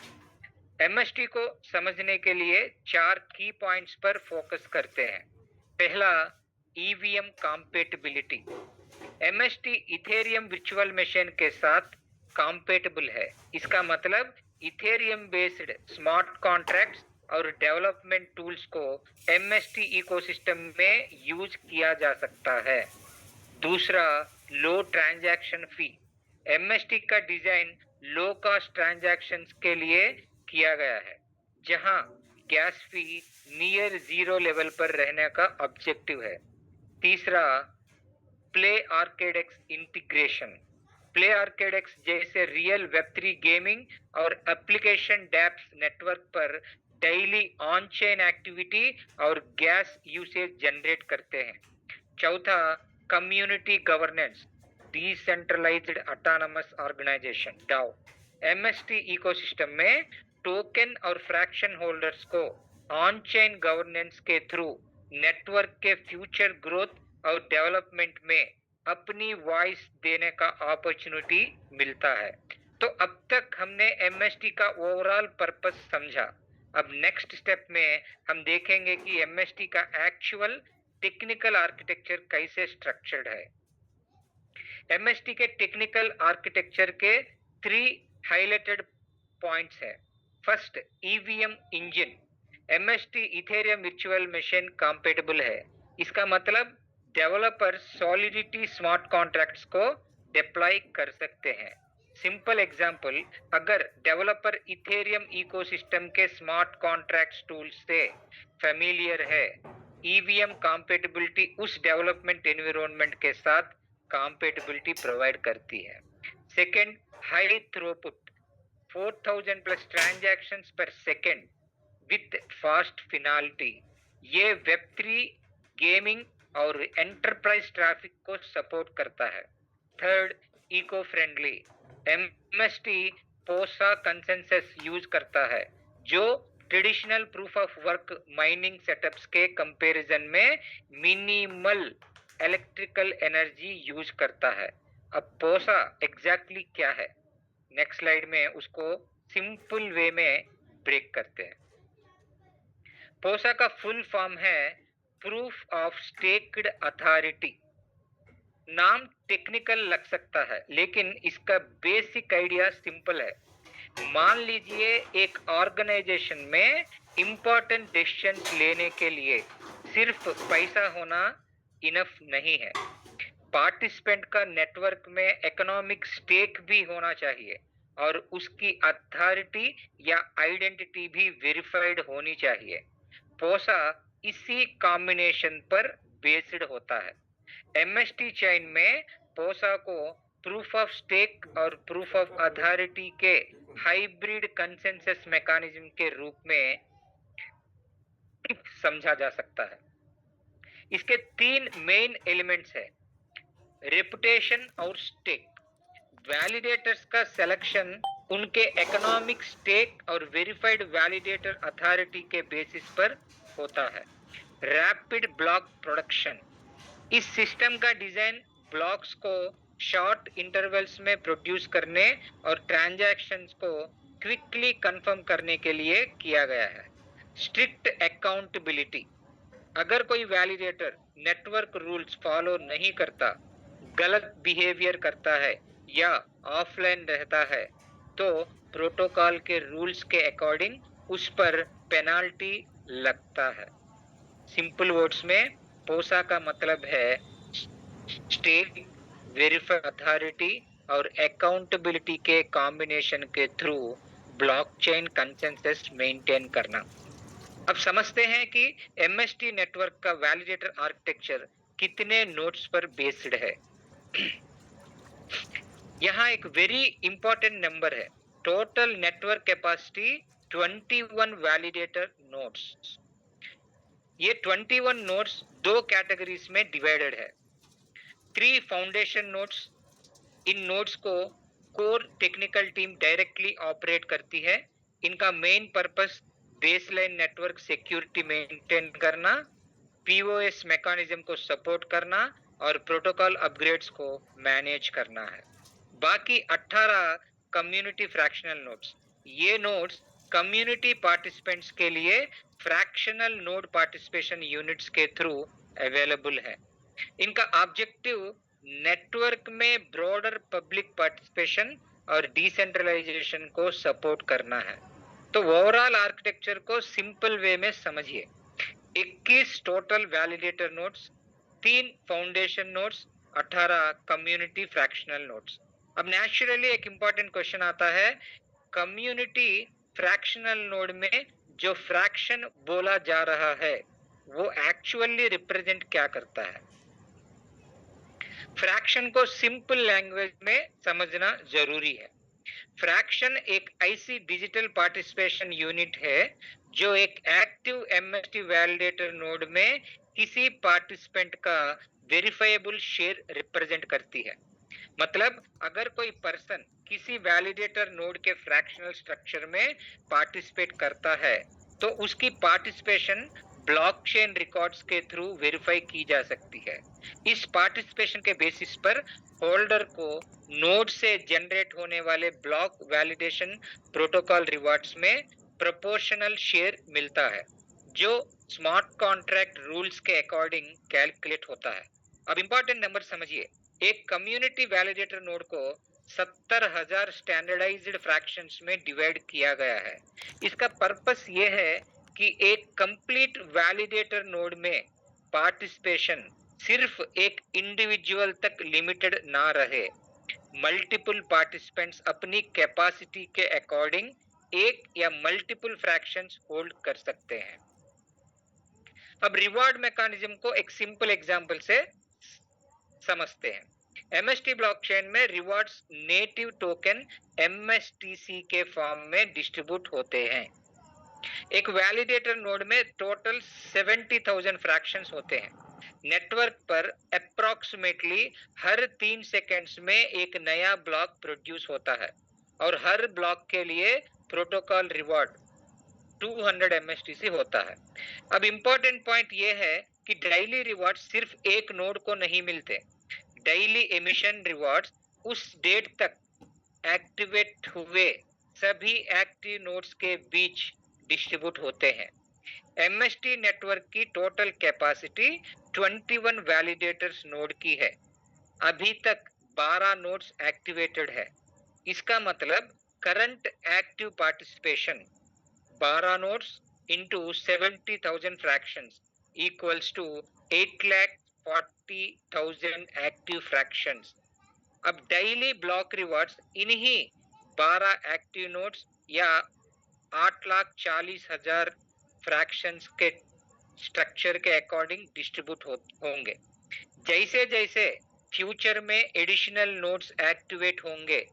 एमएसटी को समझने के लिए 4 की पॉइंट्स पर फोकस करते हैं। पहला, EVM compatibility. MST Ethereum virtual machine के साथ कॉम्पेटिबल है। इसका मतलब इथेरियम बेस्ड स्मार्ट कॉन्ट्रैक्ट्स और डेवलपमेंट टूल्स को एमएसटी इकोसिस्टम में यूज किया जा सकता है। दूसरा, लो ट्रांजैक्शन फी। एमएसटी का डिजाइन लो कॉस्ट ट्रांजैक्शंस के लिए किया गया है, जहां गैस फी नियर जीरो लेवल पर रहने का ऑब्जेक्टिव है। तीसरा, प्ले आर्केडेक्स इंटीग्रेशन। प्ले आर्केडेक्स जैसे रियल वेब3 गेमिंग और एप्लीकेशन डैप्स नेटवर्क पर डेली ऑन चेन एक्टिविटी और गैस यूसेज जनरेट करते हैं। चौथा, community governance, decentralised autonomous organisation DAO. MST ecosystem में टोकन और फ्रैक्शन होल्डर्स को ऑन चेन गवर्नेंस के थ्रू नेटवर्क के फ्यूचर ग्रोथ और डेवलपमेंट में अपनी वॉइस देने का अपॉर्चुनिटी मिलता है। तो अब तक हमने एमएसटी का ओवरऑल पर्पस समझा। अब नेक्स्ट स्टेप में हम देखेंगे कि एमएसटी का एक्चुअल टेक्निकल आर्किटेक्चर कैसे स्ट्रक्चर्ड है। एमएसटी के टेक्निकल आर्किटेक्चर के 3 हाइलाइटेड पॉइंट्स हैं। First, EVM engine. MST Ethereum virtual machine compatible है। इसका मतलब डेवलपर सॉलिडिटी स्मार्ट कॉन्ट्रैक्ट्स को डिप्लॉय कर सकते हैं। सिंपल एग्जांपल, अगर डेवलपर इथेरियम इकोसिस्टम के स्मार्ट कॉन्ट्रैक्ट्स टूल्स से फेमिलियर है, ईवीएम कंपैटिबिलिटी उस डेवलपमेंट एनवायरनमेंट के साथ कंपैटिबिलिटी प्रोवाइड करती है। Second, high throughput, 4000 plus transactions पर सेकंड विथ फास्ट फिनालिटी। ये वेब3 गेमिंग और एंटरप्राइज ट्रैफिक को सपोर्ट करता है। Third, eco friendly. MST PoSA consensus use करता है, जो traditional proof of work mining setups के कंपैरिजन में मिनिमल इलेक्ट्रिकल एनर्जी यूज करता है। अब पोसा एग्जैक्टली क्या है, नेक्स्ट स्लाइड में उसको सिंपल वे में ब्रेक करते हैं। पोसा का फुल फॉर्म है प्रूफ ऑफ स्टेक्ड अथॉरिटी। नाम टेक्निकल लग सकता है, लेकिन इसका बेसिक आइडिया सिंपल है। मान लीजिए एक ऑर्गेनाइजेशन में इंपॉर्टेंट डिसीजंस लेने के लिए सिर्फ पैसा होना इनफ नहीं है। पार्टिसिपेंट का नेटवर्क में इकोनॉमिक स्टेक भी होना चाहिए और उसकी अथॉरिटी या आइडेंटिटी भी वेरीफाइड होनी चाहिए। पोसा इसी कॉम्बिनेशन पर बेस्ड होता है। एमएसटी चेन में पोसा को प्रूफ ऑफ स्टेक और प्रूफ ऑफ अथॉरिटी के हाइब्रिड कंसेंसस मैकेनिज्म के रूप में समझा जा सकता है। इसके 3 मेन एलिमेंट्स है, रेपुटेशन और स्टेक। वैलिडेटर्स का सिलेक्शन उनके इकोनॉमिक स्टेक और वेरीफाइड वैलिडेटर अथॉरिटी के बेसिस पर होता है। रैपिड ब्लॉक प्रोडक्शन, इस सिस्टम का डिजाइन ब्लॉक्स को शॉर्ट इंटरवल्स में प्रोड्यूस करने और ट्रांजैक्शंस को क्विकली कंफर्म करने के लिए किया गया है। स्ट्रिक्ट अकाउंटेबिलिटी, अगर कोई वैलिडेटर नेटवर्क रूल्स फॉलो नहीं करता, गलत बिहेवियर करता है या ऑफलाइन रहता है तो प्रोटोकॉल के रूल्स के अकॉर्डिंग उस पर पेनाल्टी लगता है। सिंपल वर्ड्स में पोसा का मतलब है स्टेट वेरीफाई अथॉरिटी और अकाउंटेबिलिटी के कॉम्बिनेशन के थ्रू ब्लॉकचेन कंसेंसस मेंटेन करना। अब समझते हैं कि एमएसटी नेटवर्क का वैलिडेटर आर्किटेक्चर कितने नोड्स पर बेस्ड है। यहाँ एक वेरी इंपॉर्टेंट नंबर है, total network capacity 21 validator nodes. ये 21 नोड्स दो कैटेगरीज में डिवाइडेड है। 3 फाउंडेशन नोड्स, इन नोड्स को core technical team directly operate करती है। इनका main purpose baseline network security maintain करना, पीओएस मैकेनिज्म को सपोर्ट करना और प्रोटोकॉल अपग्रेड्स को मैनेज करना है। बाकी 18 कम्युनिटी फ्रैक्शनल नोड्स, ये नोड्स कम्युनिटी पार्टिसिपेंट्स के लिए फ्रैक्शनल नोड पार्टिसिपेशन यूनिट्स के थ्रू अवेलेबल है। इनका ऑब्जेक्टिव नेटवर्क में ब्रॉडर पब्लिक पार्टिसिपेशन और डिसेंट्रलाइजेशन को सपोर्ट करना है। तो ओवरऑल आर्किटेक्चर को सिंपल वे में समझिए। 21 total validator nodes, 3 foundation nodes, 18 community fractional nodes. अब नेचुरली एक इंपॉर्टेंट क्वेश्चन आता है, कम्युनिटी फ्रैक्शनल नोड में जो फ्रैक्शन बोला जा रहा है वो एक्चुअली रिप्रेजेंट क्या करता है? फ्रैक्शन को सिंपल लैंग्वेज में समझना जरूरी है। फ्रैक्शन एक ऐसी डिजिटल पार्टिसिपेशन यूनिट है जो एक एक्टिव एमएसटी वैलिडेटर नोड में किसी पार्टिसिपेंट का वेरिफाइबल शेयर रिप्रेजेंट करती है। मतलब अगर कोई पर्सन किसी वैलिडेटर नोड के फ्रैक्शनल स्ट्रक्चर में पार्टिसिपेट करता है तो उसकी पार्टिसिपेशन ब्लॉकचेन रिकॉर्ड्स के थ्रू वेरीफाई की जा सकती है। इस पार्टिसिपेशन के बेसिस पर होल्डर को नोड से जनरेट होने वाले ब्लॉक वैलिडेशन प्रोटोकॉल रिवॉर्ड्स में प्रोपोर्शनल शेयर मिलता है जो स्मार्ट कॉन्ट्रैक्ट रूल्स के अकॉर्डिंग कैलकुलेट होता है। अब इंपॉर्टेंट नंबर समझिए, एक कम्युनिटी वैलिडेटर नोड को 70,000 स्टैंडर्डाइज्ड फ्रैक्शंस में डिवाइड किया गया है। इसका पर्पस ये है कि एक कंप्लीट वैलिडेटर नोड में पार्टिसिपेशन सिर्फ एक इंडिविजुअल तक लिमिटेड ना रहे। मल्टीपल पार्टिसिपेंट्स अपनी कैपेसिटी के अकॉर्डिंग एक या मल्टीपल फ्रैक्शंस होल्ड कर सकते हैं। अब रिवॉर्ड मैकेनिज्म को एक सिंपल एग्जांपल से समझते हैं। एमएसटी ब्लॉकचेन में रिवॉर्ड्स नेटिव टोकन एमएसटीसी के फॉर्म में डिस्ट्रीब्यूट होते हैं। एक वैलिडेटर नोड में टोटल 70,000 फ्रैक्शंस होते हैं। नेटवर्क पर अप्रॉक्सीमेटली हर 3 सेकेंड्स में एक नया ब्लॉक प्रोड्यूस होता है और हर ब्लॉक के लिए प्रोटोकॉल रिवॉर्ड 200 एमएसटीसी होता है। अब इंपॉर्टेंट पॉइंट ये है कि डेली रिवॉर्ड सिर्फ एक नोड को नहीं मिलते। डेली एमिशन रिवॉर्ड्स उस डेट तक एक्टिवेट हुए सभी एक्टिव नोड्स के बीच डिस्ट्रीब्यूट होते हैं। एमएसटी नेटवर्क की टोटल कैपेसिटी 21 वैलिडेटर्स नोड की है। अभी तक 12 नोड्स एक्टिवेटेड है। इसका मतलब current active participation 12 nodes into 70,000 fractions equals to 8,40,000 active fractions. अब डेली ब्लॉक रिवॉर्ड्स इन्हीं 12 एक्टिव नोड्स या 8,40,000 फ्रैक्शंस के स्ट्रक्चर के अकॉर्डिंग डिस्ट्रीब्यूट होंगे। जैसे जैसे फ्यूचर में एडिशनल नोड्स एक्टिवेट होंगे,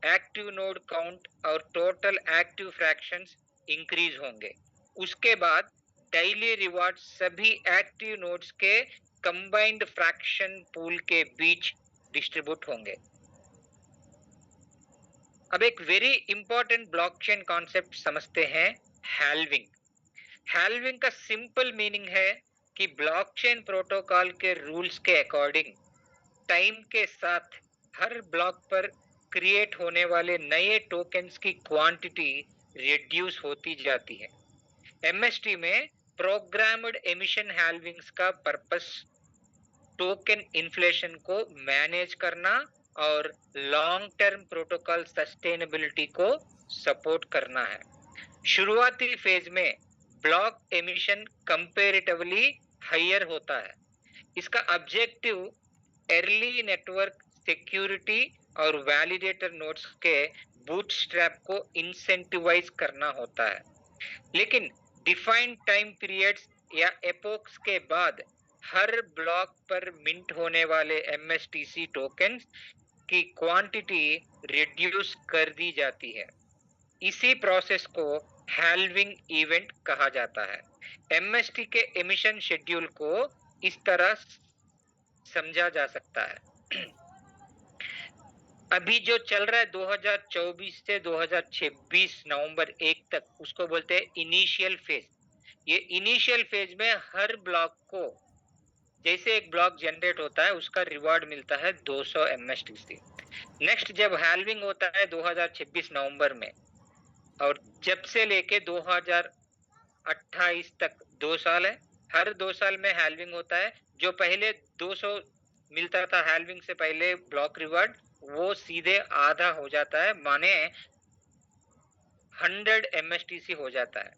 एक्टिव नोड काउंट और टोटल एक्टिव फ्रैक्शंस इंक्रीज होंगे। उसके बाद डेली रिवॉर्ड सभी एक्टिव नोड्स के कंबाइंड फ्रैक्शन पूल के बीच डिस्ट्रीब्यूट होंगे। अब एक वेरी इंपॉर्टेंट ब्लॉकचेन कॉन्सेप्ट समझते हैं, हैल्विंग। हैल्विंग का सिंपल मीनिंग है कि ब्लॉकचेन प्रोटोकॉल के रूल्स के अकॉर्डिंग टाइम के साथ हर ब्लॉक पर क्रिएट होने वाले नए टोकन्स की क्वांटिटी रिड्यूस होती जाती है। एमएसटी में प्रोग्राम्ड एमिशन हैल्विंग्स का पर्पस टोकन इन्फ्लेशन को मैनेज करना और लॉन्ग टर्म प्रोटोकॉल सस्टेनेबिलिटी को सपोर्ट करना है। शुरुआती फेज में ब्लॉक एमिशन कंपैरेटिवली हायर होता है। इसका ऑब्जेक्टिव अर्ली नेटवर्क सिक्योरिटी और वैलिडेटर नोड्स के बूटस्ट्रैप को इंसेंटिवाइज करना होता है। लेकिन डिफाइंड टाइम पीरियड्स या एपोक्स के बाद हर ब्लॉक पर मिंट होने वाले MSTC टोकन्स की क्वांटिटी रिड्यूस कर दी जाती है। इसी प्रोसेस को हैल्विंग इवेंट कहा जाता है। MST के एमिशन शेड्यूल को इस तरह समझा जा सकता है। अभी जो चल रहा है 2024 से 2026 नवंबर 1 तक, उसको बोलते हैं इनिशियल फेज। ये इनिशियल फेज में हर ब्लॉक को, जैसे एक ब्लॉक जनरेट होता है, उसका रिवार्ड मिलता है 200 MSTC। नेक्स्ट जब हैल्विंग होता है 2026 नवंबर में, और जब से लेके 2028 तक 2 साल है, हर 2 साल में हैल्विंग होता है। जो पहले 200 मिलता था हैल्विंग से पहले ब्लॉक रिवार्ड, वो सीधे आधा हो जाता है, माने 100 MSTC हो जाता है।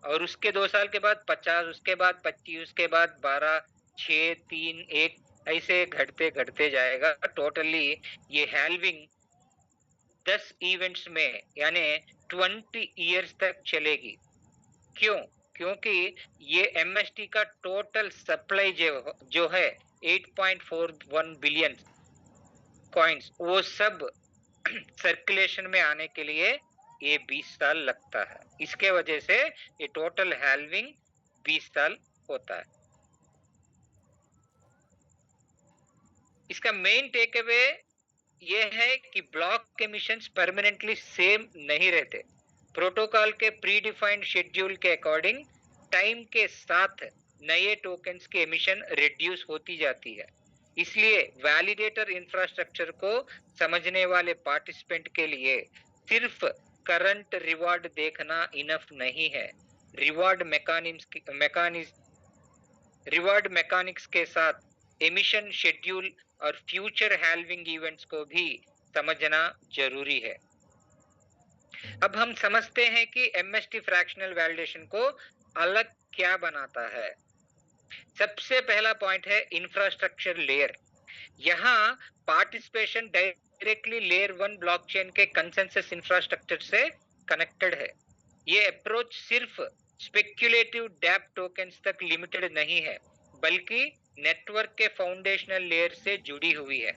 और उसके 2 साल के बाद 50, उसके बाद 25, उसके बाद 12, 6, 3, 1 ऐसे घटते घटते जाएगा। टोटली ये हैल्विंग 10 इवेंट्स में यानी 20 इयर्स तक चलेगी। क्यों? क्योंकि ये MST का टोटल सप्लाई जो है 8.41 बिलियन कॉइन्स, वो सब सर्कुलेशन में आने के लिए ये 20 साल लगता है। इसके वजह से ये टोटल हैल्विंग 20 साल होता है। इसका मेन टेक अवे ये है कि ब्लॉक एमिशंस परमानेंटली सेम नहीं रहते। प्रोटोकॉल के प्री डिफाइंड शेड्यूल के अकॉर्डिंग टाइम के साथ नए टोकन्स की एमिशन रिड्यूस होती जाती है। इसलिए वैलिडेटर इंफ्रास्ट्रक्चर को समझने वाले पार्टिसिपेंट के लिए सिर्फ करंट रिवार्ड देखना इनफ नहीं है। रिवार्ड मैकेनिक्स के साथ एमिशन शेड्यूल और फ्यूचर हैल्विंग इवेंट्स को भी समझना जरूरी है। अब हम समझते हैं कि MST फ्रैक्शनल वैलिडेशन को अलग क्या बनाता है। सबसे पहला पॉइंट है इंफ्रास्ट्रक्चर लेयर। यहाँ पार्टिसिपेशन डायरेक्टली लेयर 1 ब्लॉकचेन के कंसेंसस इंफ्रास्ट्रक्चर से कनेक्टेड है। ये अप्रोच सिर्फ स्पेक्युलेटिव डैप टोकन्स तक लिमिटेड नहीं है, बल्कि नेटवर्क के फाउंडेशनल लेयर से जुड़ी हुई है।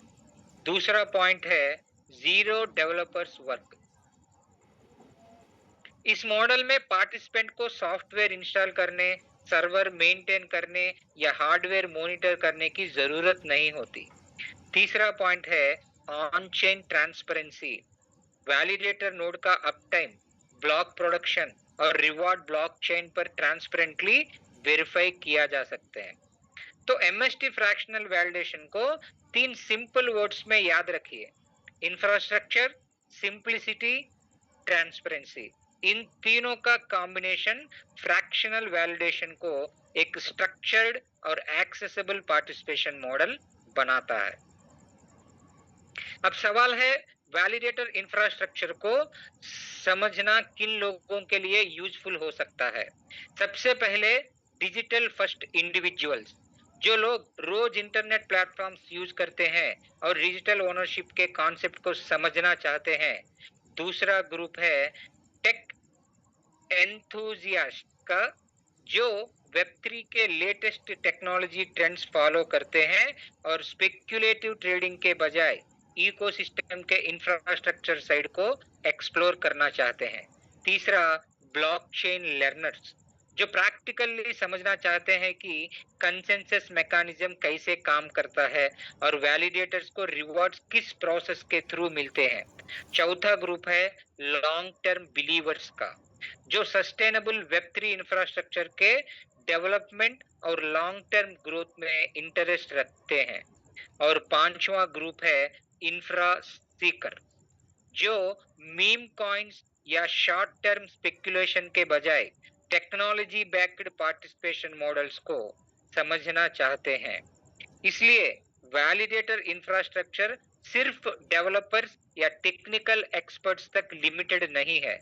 दूसरा पॉइंट है जीरो डेवलपर्स वर्क। इस मॉडल में पार्टिसिपेंट को सॉफ्टवेयर इंस्टॉल करने, सर्वर मेंटेन करने या हार्डवेयर मॉनिटर करने की जरूरत नहीं होती। तीसरा पॉइंट है on chain transparency. Validator node का अप टाइम, ब्लॉक प्रोडक्शन और रिवॉर्ड ब्लॉकचेन पर ट्रांसपेरेंटली वेरीफाई किया जा सकते हैं। तो MST फ्रैक्शनल वैलिडेशन को 3 सिंपल वर्ड्स में याद रखिए: इंफ्रास्ट्रक्चर, सिंप्लिसिटी, ट्रांसपेरेंसी। इन तीनों का कॉम्बिनेशन फ्रैक्शनल वैलिडेशन को एक स्ट्रक्चर्ड और एक्सेसिबल पार्टिसिपेशन मॉडल बनाता है। अब सवाल है, वैलिडेटर इंफ्रास्ट्रक्चर को समझना किन लोगों के लिए यूजफुल हो सकता है। सबसे पहले डिजिटल फर्स्ट इंडिविजुअल्स, जो लोग रोज इंटरनेट प्लेटफॉर्म्स यूज करते हैं और डिजिटल ओनरशिप के कॉन्सेप्ट को समझना चाहते हैं। दूसरा ग्रुप है टेक एंथुजियास्ट का, जो वेब3 के लेटेस्ट टेक्नोलॉजी ट्रेंड्स फॉलो करते हैं और स्पेक्युलेटिव ट्रेडिंग के बजाय इकोसिस्टम के इंफ्रास्ट्रक्चर साइड को एक्सप्लोर करना चाहते हैं। तीसरा ब्लॉकचेन लर्नर्स, जो प्रैक्टिकली समझना चाहते हैं कि कंसेंसस मैकेनिज्म कैसे काम करता है और वैलिडेटर्स को रिवॉर्ड्स किस प्रोसेस के थ्रू मिलते हैं। चौथा ग्रुप है लॉन्ग टर्म बिलीवर्स का, जो सस्टेनेबल वेब3 इंफ्रास्ट्रक्चर के डेवलपमेंट और लॉन्ग टर्म ग्रोथ में इंटरेस्ट रखते हैं। और पांचवा ग्रुप है इंफ्रा सीकर, जो मीम कॉइन्स या शॉर्ट टर्म स्पेकुलेशन के बजाय टेक्नोलॉजी बैक्ड पार्टिसिपेशन मॉडल्स को समझना चाहते हैं। इसलिए वैलिडेटर इंफ्रास्ट्रक्चर सिर्फ डेवलपर्स या टेक्निकल एक्सपर्ट्स तक लिमिटेड नहीं है।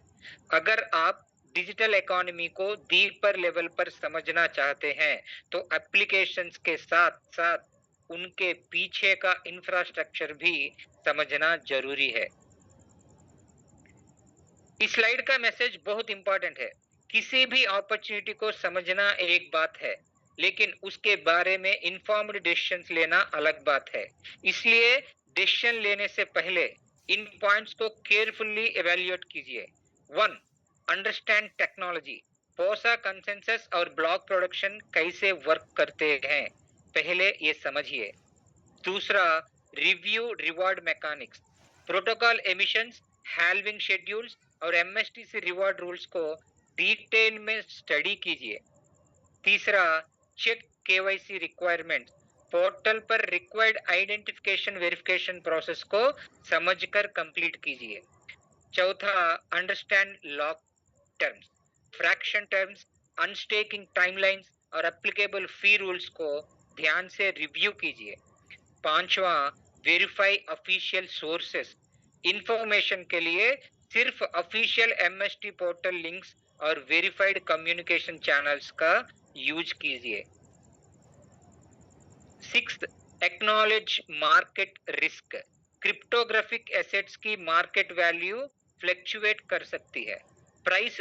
अगर आप डिजिटल इकोनॉमी को डीपर लेवल पर समझना चाहते हैं, तो एप्लीकेशंस के साथ साथ उनके पीछे का इंफ्रास्ट्रक्चर भी समझना जरूरी है। इस स्लाइड का मैसेज बहुत इंपॉर्टेंट है। किसी भी अपॉर्चुनिटी को समझना एक बात है, लेकिन उसके बारे में इन्फॉर्म्ड डिसीजंस लेना अलग बात है। इसलिए डिसीजन लेने से पहले इन पॉइंट्स को केयरफुली इवैल्यूएट कीजिए। 1. Understand technology. पोसा कंसेंसस और ब्लॉक प्रोडक्शन कैसे वर्क करते हैं, पहले ये समझिए। दूसरा, review reward mechanics. Protocol emissions, halving schedules और एमएसटीसी रिवॉर्ड रूल्स को डिटेल में स्टडी कीजिए। तीसरा, चेक केवाईसी रिक्वायरमेंट। पोर्टल पर रिक्वायर्ड आइडेंटिफिकेशन वेरिफिकेशन प्रोसेस को समझकर कंप्लीट कीजिए। चौथा, understand lock terms, fraction terms, unstaking timelines और एप्लीकेबल फी रूल्स को ध्यान से रिव्यू कीजिए। पांचवा, वेरीफाई ऑफिशियल सोर्सेस। इंफॉर्मेशन के लिए सिर्फ ऑफिशियल एमएसटी पोर्टल लिंक्स और वेरीफाइड कम्युनिकेशन चैनल्स का यूज कीजिए। 6th, acknowledge market risk. Cryptographic assets की मार्केट वैल्यू फ्लक्चुएट कर सकती है। प्राइस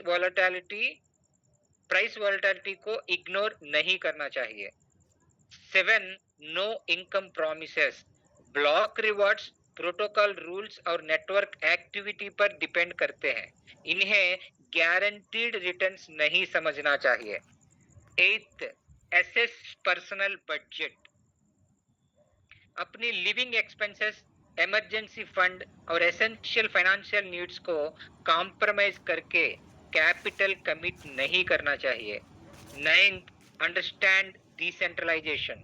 वॉलेटिलिटी को इग्नोर नहीं करना चाहिए। 7. No income promises. Block rewards protocol rules और नेटवर्क एक्टिविटी पर डिपेंड करते हैं। इन्हें गारंटीड रिटर्न्स नहीं समझना चाहिए। 8. Assess personal budget. अपनी लिविंग एक्सपेंसेस, इमरजेंसी फंड और एसेंशियल फाइनेंशियल नीड्स को कॉम्प्रोमाइज करके कैपिटल कमिट नहीं करना चाहिए। 9th, understand decentralisation.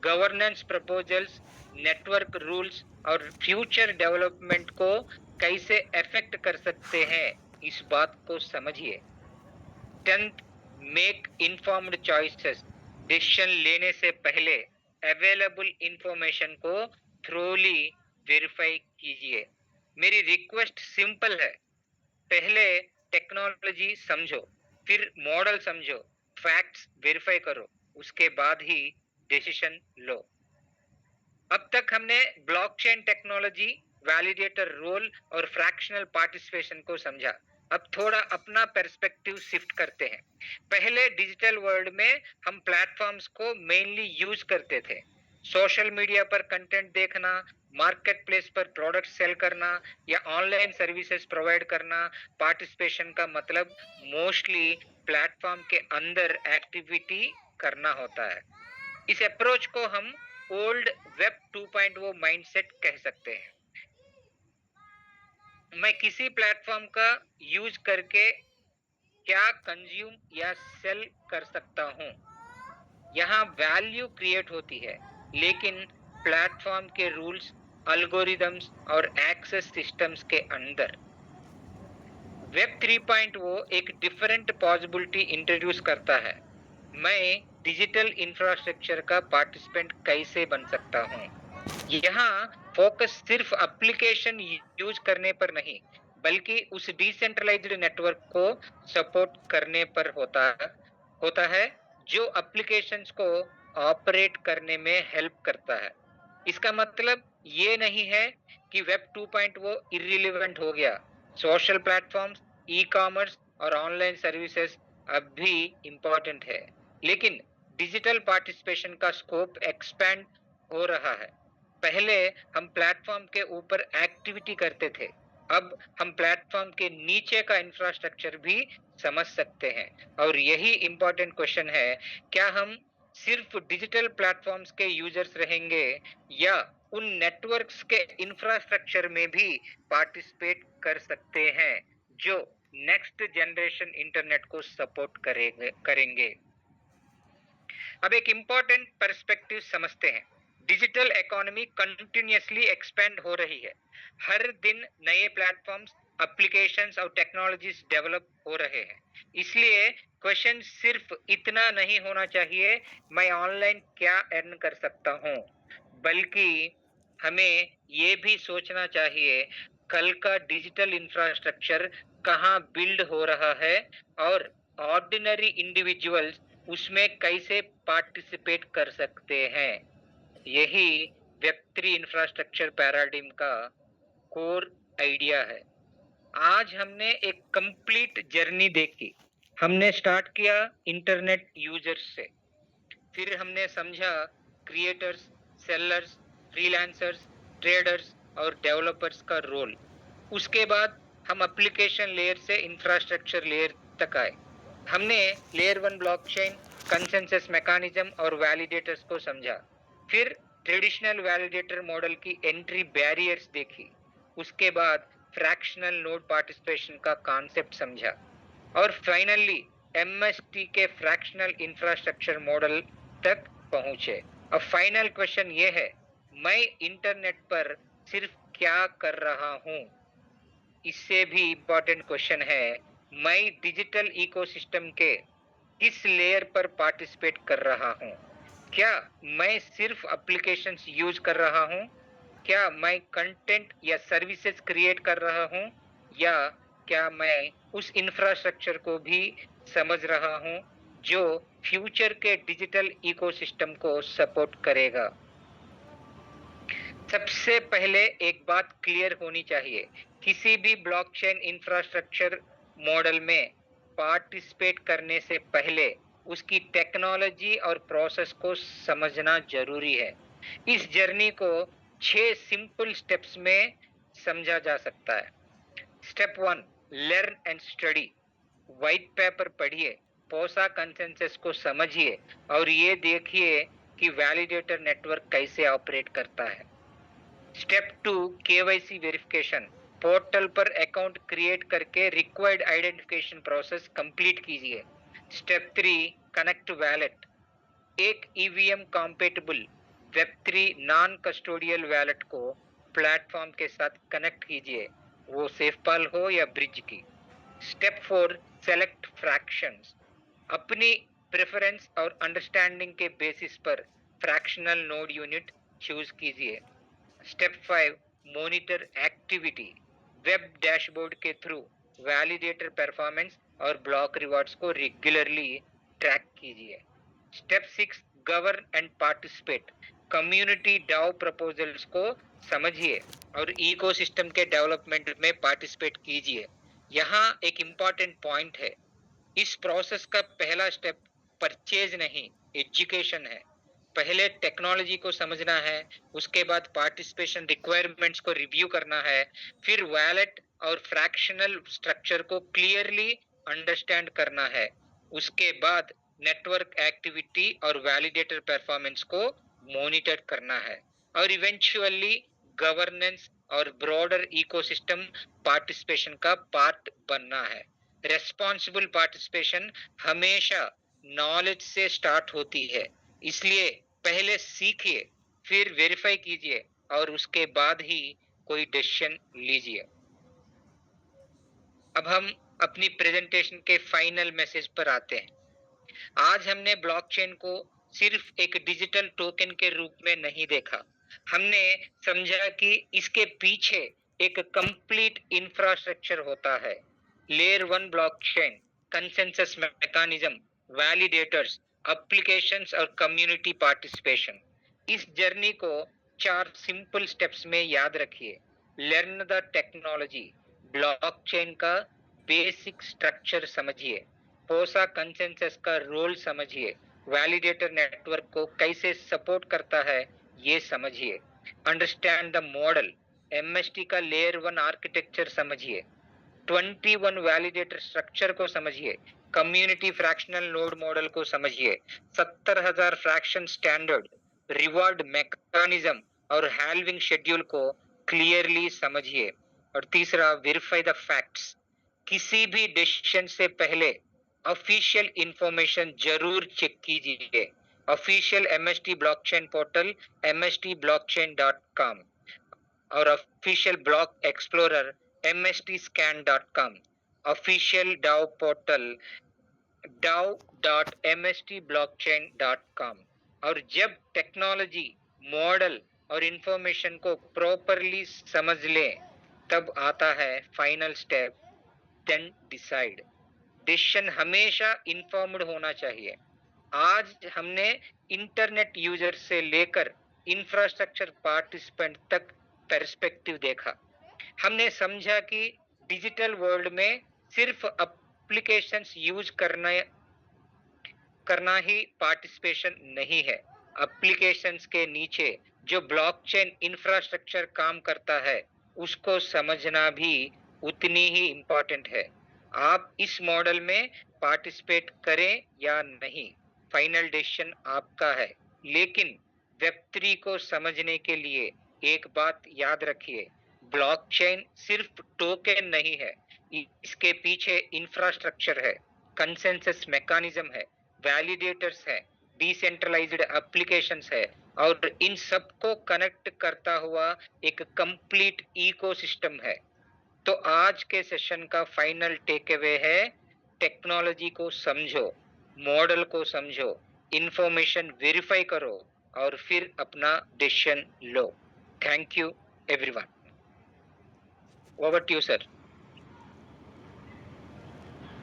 Governance proposals, network rules और फ्यूचर डेवलपमेंट को कैसे अफेक्ट कर सकते हैं, इस बात को समझिए। 10th, make informed choices. Decision लेने से पहले अवेलेबल इंफॉर्मेशन को थ्रोली वेरीफाई कीजिए। मेरी रिक्वेस्ट सिंपल है, पहले टेक्नोलॉजी समझो, फिर मॉडल समझो, फैक्ट्स वेरीफाई करो, उसके बाद ही डिसीजन लो। अब तक हमने ब्लॉकचेन टेक्नोलॉजी, वैलिडेटर रोल और फ्रैक्शनल पार्टिसिपेशन को समझा। अब थोड़ा अपना पर्सपेक्टिव शिफ्ट करते हैं। पहले डिजिटल वर्ल्ड में हम प्लेटफॉर्म्स को मेनली यूज करते थे। सोशल मीडिया पर कंटेंट देखना, मार्केट प्लेस पर प्रोडक्ट सेल करना या ऑनलाइन सर्विसेज प्रोवाइड करना। पार्टिसिपेशन का मतलब मोस्टली प्लेटफॉर्म के अंदर एक्टिविटी करना होता है। इस अप्रोच को हम ओल्ड वेब 2.0 माइंडसेट कह सकते हैं। मैं किसी प्लेटफॉर्म का यूज करके क्या कंज्यूम या सेल कर सकता हूं, यहाँ वैल्यू क्रिएट होती है, लेकिन प्लेटफॉर्म के रूल्स, अल्गोरिदम्स और एक्सेस सिस्टम्स के अंदर। वेब 3.0 एक डिफरेंट पॉसिबिलिटी इंट्रोड्यूस करता है। मैं डिजिटल इंफ्रास्ट्रक्चर का पार्टिसिपेंट कैसे बन सकता हूँ? यहाँ फोकस सिर्फ एप्लीकेशन यूज करने पर नहीं, बल्कि उस डिसेंट्रलाइज्ड नेटवर्क को सपोर्ट करने पर होता है जो एप्लीकेशंस को ऑपरेट करने में हेल्प करता है। इसका मतलब ये नहीं है कि वेब 2.0 इर्रिलेवेंट हो गया। सोशल प्लेटफॉर्म्स, ई कॉमर्स और ऑनलाइन सर्विसेज अब भी इम्पोर्टेंट है, लेकिन डिजिटल पार्टिसिपेशन का स्कोप एक्सपैंड हो रहा है। पहले हम प्लेटफॉर्म के ऊपर एक्टिविटी करते थे, अब हम प्लेटफॉर्म के नीचे का इंफ्रास्ट्रक्चर भी समझ सकते हैं। और यही इंपॉर्टेंट क्वेश्चन है, क्या हम सिर्फ डिजिटल प्लेटफॉर्म्स के यूजर्स रहेंगे या उन नेटवर्क्स के इंफ्रास्ट्रक्चर में भी पार्टिसिपेट कर सकते हैं जो नेक्स्ट जनरेशन इंटरनेट को सपोर्ट करेंगे। अब एक इंपॉर्टेंट पर्सपेक्टिव समझते हैं। डिजिटल इकोनॉमी कंटिन्यूअसली एक्सपेंड हो रही है। हर दिन नए प्लेटफॉर्म्स, एप्लीकेशंस और टेक्नोलॉजीज डेवलप हो रहे हैं। इसलिए क्वेश्चन सिर्फ इतना नहीं होना चाहिए, मैं ऑनलाइन क्या अर्न कर सकता हूँ, बल्कि हमें ये भी सोचना चाहिए कल का डिजिटल इंफ्रास्ट्रक्चर कहाँ बिल्ड हो रहा है और ऑर्डिनरी इंडिविजुअल्स उसमें कैसे पार्टिसिपेट कर सकते हैं। यही वेब3 इंफ्रास्ट्रक्चर पैराडिम का कोर आइडिया है। आज हमने एक कंप्लीट जर्नी देखी। हमने स्टार्ट किया इंटरनेट यूजर्स से, फिर हमने समझा क्रिएटर्स, सेलर्स, फ्रीलांसर्स, ट्रेडर्स और डेवलपर्स का रोल। उसके बाद हम एप्लीकेशन लेयर से इंफ्रास्ट्रक्चर लेयर तक आए। हमने layer one blockchain, consensus mechanism और वैलिडेटर्स को समझा। फिर ट्रेडिशनल वैलिडेटर मॉडल की एंट्री बैरियर्स देखी। उसके बाद फ्रैक्शनल नोड पार्टिसिपेशन का कॉन्सेप्ट समझा और फाइनली एमएसटी के फ्रैक्शनल इंफ्रास्ट्रक्चर मॉडल तक पहुंचे। अब फाइनल क्वेश्चन ये है, मैं इंटरनेट पर सिर्फ क्या कर रहा हूं? इससे भी इंपॉर्टेंट क्वेश्चन है, मैं डिजिटल इकोसिस्टम के किस लेयर पर पार्टिसिपेट कर रहा हूं? क्या मैं सिर्फ एप्लीकेशंस यूज कर रहा हूं? क्या मैं कंटेंट या सर्विसेज क्रिएट कर रहा हूं? या क्या मैं उस इंफ्रास्ट्रक्चर को भी समझ रहा हूं जो फ्यूचर के डिजिटल इकोसिस्टम को सपोर्ट करेगा? सबसे पहले एक बात क्लियर होनी चाहिए, किसी भी ब्लॉकचेन इंफ्रास्ट्रक्चर मॉडल में पार्टिसिपेट करने से पहले उसकी टेक्नोलॉजी और प्रोसेस को समझना जरूरी है। इस जर्नी को 6 सिंपल स्टेप्स में समझा जा सकता है। Step 1, learn and study. White paper पढ़िए, पोसा कंसेंसस को समझिए और ये देखिए कि वैलिडेटर नेटवर्क कैसे ऑपरेट करता है। Step 2, KYC verification. पोर्टल पर अकाउंट क्रिएट करके रिक्वायर्ड आइडेंटिफिकेशन प्रोसेस कंप्लीट कीजिए। Step 3, connect wallet. एक ईवीएम कॉम्पेटेबल वेब3 नॉन कस्टोडियल वैलेट को प्लेटफॉर्म के साथ कनेक्ट कीजिए, वो सेफपाल हो या ब्रिज की। Step 4, select fractions. अपनी प्रेफरेंस और अंडरस्टैंडिंग के बेसिस पर फ्रैक्शनल नोड यूनिट चूज कीजिए। Step 5, monitor activity. Web dashboard के थ्रू वैलिडेटर परफॉर्मेंस और ब्लॉक रिवॉर्ड्स को रेगुलरली ट्रैक कीजिए। Step 6, govern and participate. Community DAO proposals को समझिए और इकोसिस्टम के डेवलपमेंट में पार्टिसिपेट कीजिए। यहाँ एक इम्पॉर्टेंट पॉइंट है, इस प्रोसेस का पहला स्टेप परचेज नहीं, एजुकेशन है। पहले टेक्नोलॉजी को समझना है, उसके बाद पार्टिसिपेशन रिक्वायरमेंट्स को रिव्यू करना है, फिर वैलेट और फ्रैक्शनल स्ट्रक्चर को क्लियरली अंडरस्टैंड करना है, उसके बाद नेटवर्क एक्टिविटी और वैलिडेटर परफॉर्मेंस को मॉनिटर करना है और इवेंचुअली गवर्नेंस और ब्रॉडर इकोसिस्टम पार्टिसिपेशन का पार्ट बनना है। रेस्पॉन्सिबल पार्टिसिपेशन हमेशा नॉलेज से स्टार्ट होती है, इसलिए पहले सीखिए, फिर वेरीफाई कीजिए और उसके बाद ही कोई डिसीजन लीजिए। अब हम अपनी प्रेजेंटेशन के फाइनल मैसेज पर आते हैं। आज हमने ब्लॉकचेन को सिर्फ एक डिजिटल टोकन के रूप में नहीं देखा, हमने समझा कि इसके पीछे एक कंप्लीट इंफ्रास्ट्रक्चर होता है। Layer one blockchain, consensus mechanism, validators, applications और कम्युनिटी पार्टिसिपेशन। इस जर्नी को 4 सिंपल स्टेप्स में याद रखिए। लर्न द टेक्नोलॉजी, ब्लॉकचेन का बेसिक स्ट्रक्चर समझिए। पोसा कंसेंसस का रोल समझिए, वैलिडेटर नेटवर्क को कैसे सपोर्ट करता है ये समझिए। अंडरस्टैंड द मॉडल, एमएसटी का लेयर वन आर्किटेक्चर समझिए। 21 वैलिडेटर स्ट्रक्चर को समझिए, कम्युनिटी फ्रैक्शनल नोड मॉडल को समझिए, 70,000 फ्रैक्शन स्टैंडर्ड, रिवॉर्ड मैकेनिज्म और हैल्विंग शेड्यूल को क्लियरली समझिए। और तीसरा, वेरीफाई द फैक्ट्स। किसी भी डिसीजन से पहले ऑफिशियल इंफॉर्मेशन जरूर चेक कीजिए। Official MST blockchain portal mstblockchain.com और official block explorer mstscan.com, official DAO portal dao.mstblockchain.com। और जब टेक्नोलॉजी मॉडल और इंफॉर्मेशन को प्रॉपरली समझ लें, तब आता है final step, then decide. Decision हमेशा इन्फॉर्म्ड होना चाहिए। आज हमने इंटरनेट यूजर से लेकर इंफ्रास्ट्रक्चर पार्टिसिपेंट तक पर्सपेक्टिव देखा। हमने समझा कि डिजिटल वर्ल्ड में सिर्फ एप्लीकेशंस यूज करना ही पार्टिसिपेशन नहीं है। एप्लीकेशंस के नीचे जो ब्लॉकचेन इंफ्रास्ट्रक्चर काम करता है, उसको समझना भी उतनी ही इम्पोर्टेंट है। आप इस मॉडल में पार्टिसिपेट करें या नहीं, फाइनल डिसीजन आपका है। लेकिन वेब3 को समझने के लिए एक बात याद रखिए, ब्लॉकचेन सिर्फ टोकन नहीं है, इसके पीछे इंफ्रास्ट्रक्चर है, कंसेंसस मैकेनिज्म है, वैलिडेटर्स है, डिसेंट्रलाइज्ड एप्लीकेशंस है, और इन सबको कनेक्ट करता हुआ एक कंप्लीट इकोसिस्टम है। तो आज के सेशन का फाइनल टेक अवे है, टेक्नोलॉजी को समझो, मॉडल को समझो, इंफॉर्मेशन वेरीफाई करो और फिर अपना डिसीजन लो। Thank you everyone. Over to you sir.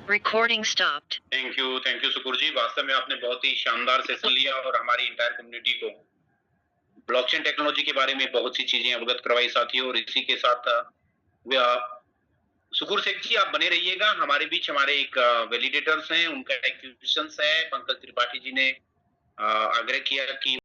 Recording stopped. Thank you Sukur ji. वास्तव में आपने बहुत ही शानदार सेशन लिया और हमारी इंटायर कम्युनिटी को ब्लॉकचेन टेक्नोलॉजी के बारे में बहुत सी चीजें अवगत करवाई साथियों। और इसी के साथ सुकुर शेख जी आप बने रहिएगा हमारे बीच। हमारे एक वैलिडेटर्स हैं, उनका एक्विजिशंस है। पंकज त्रिपाठी जी ने आग्रह किया कि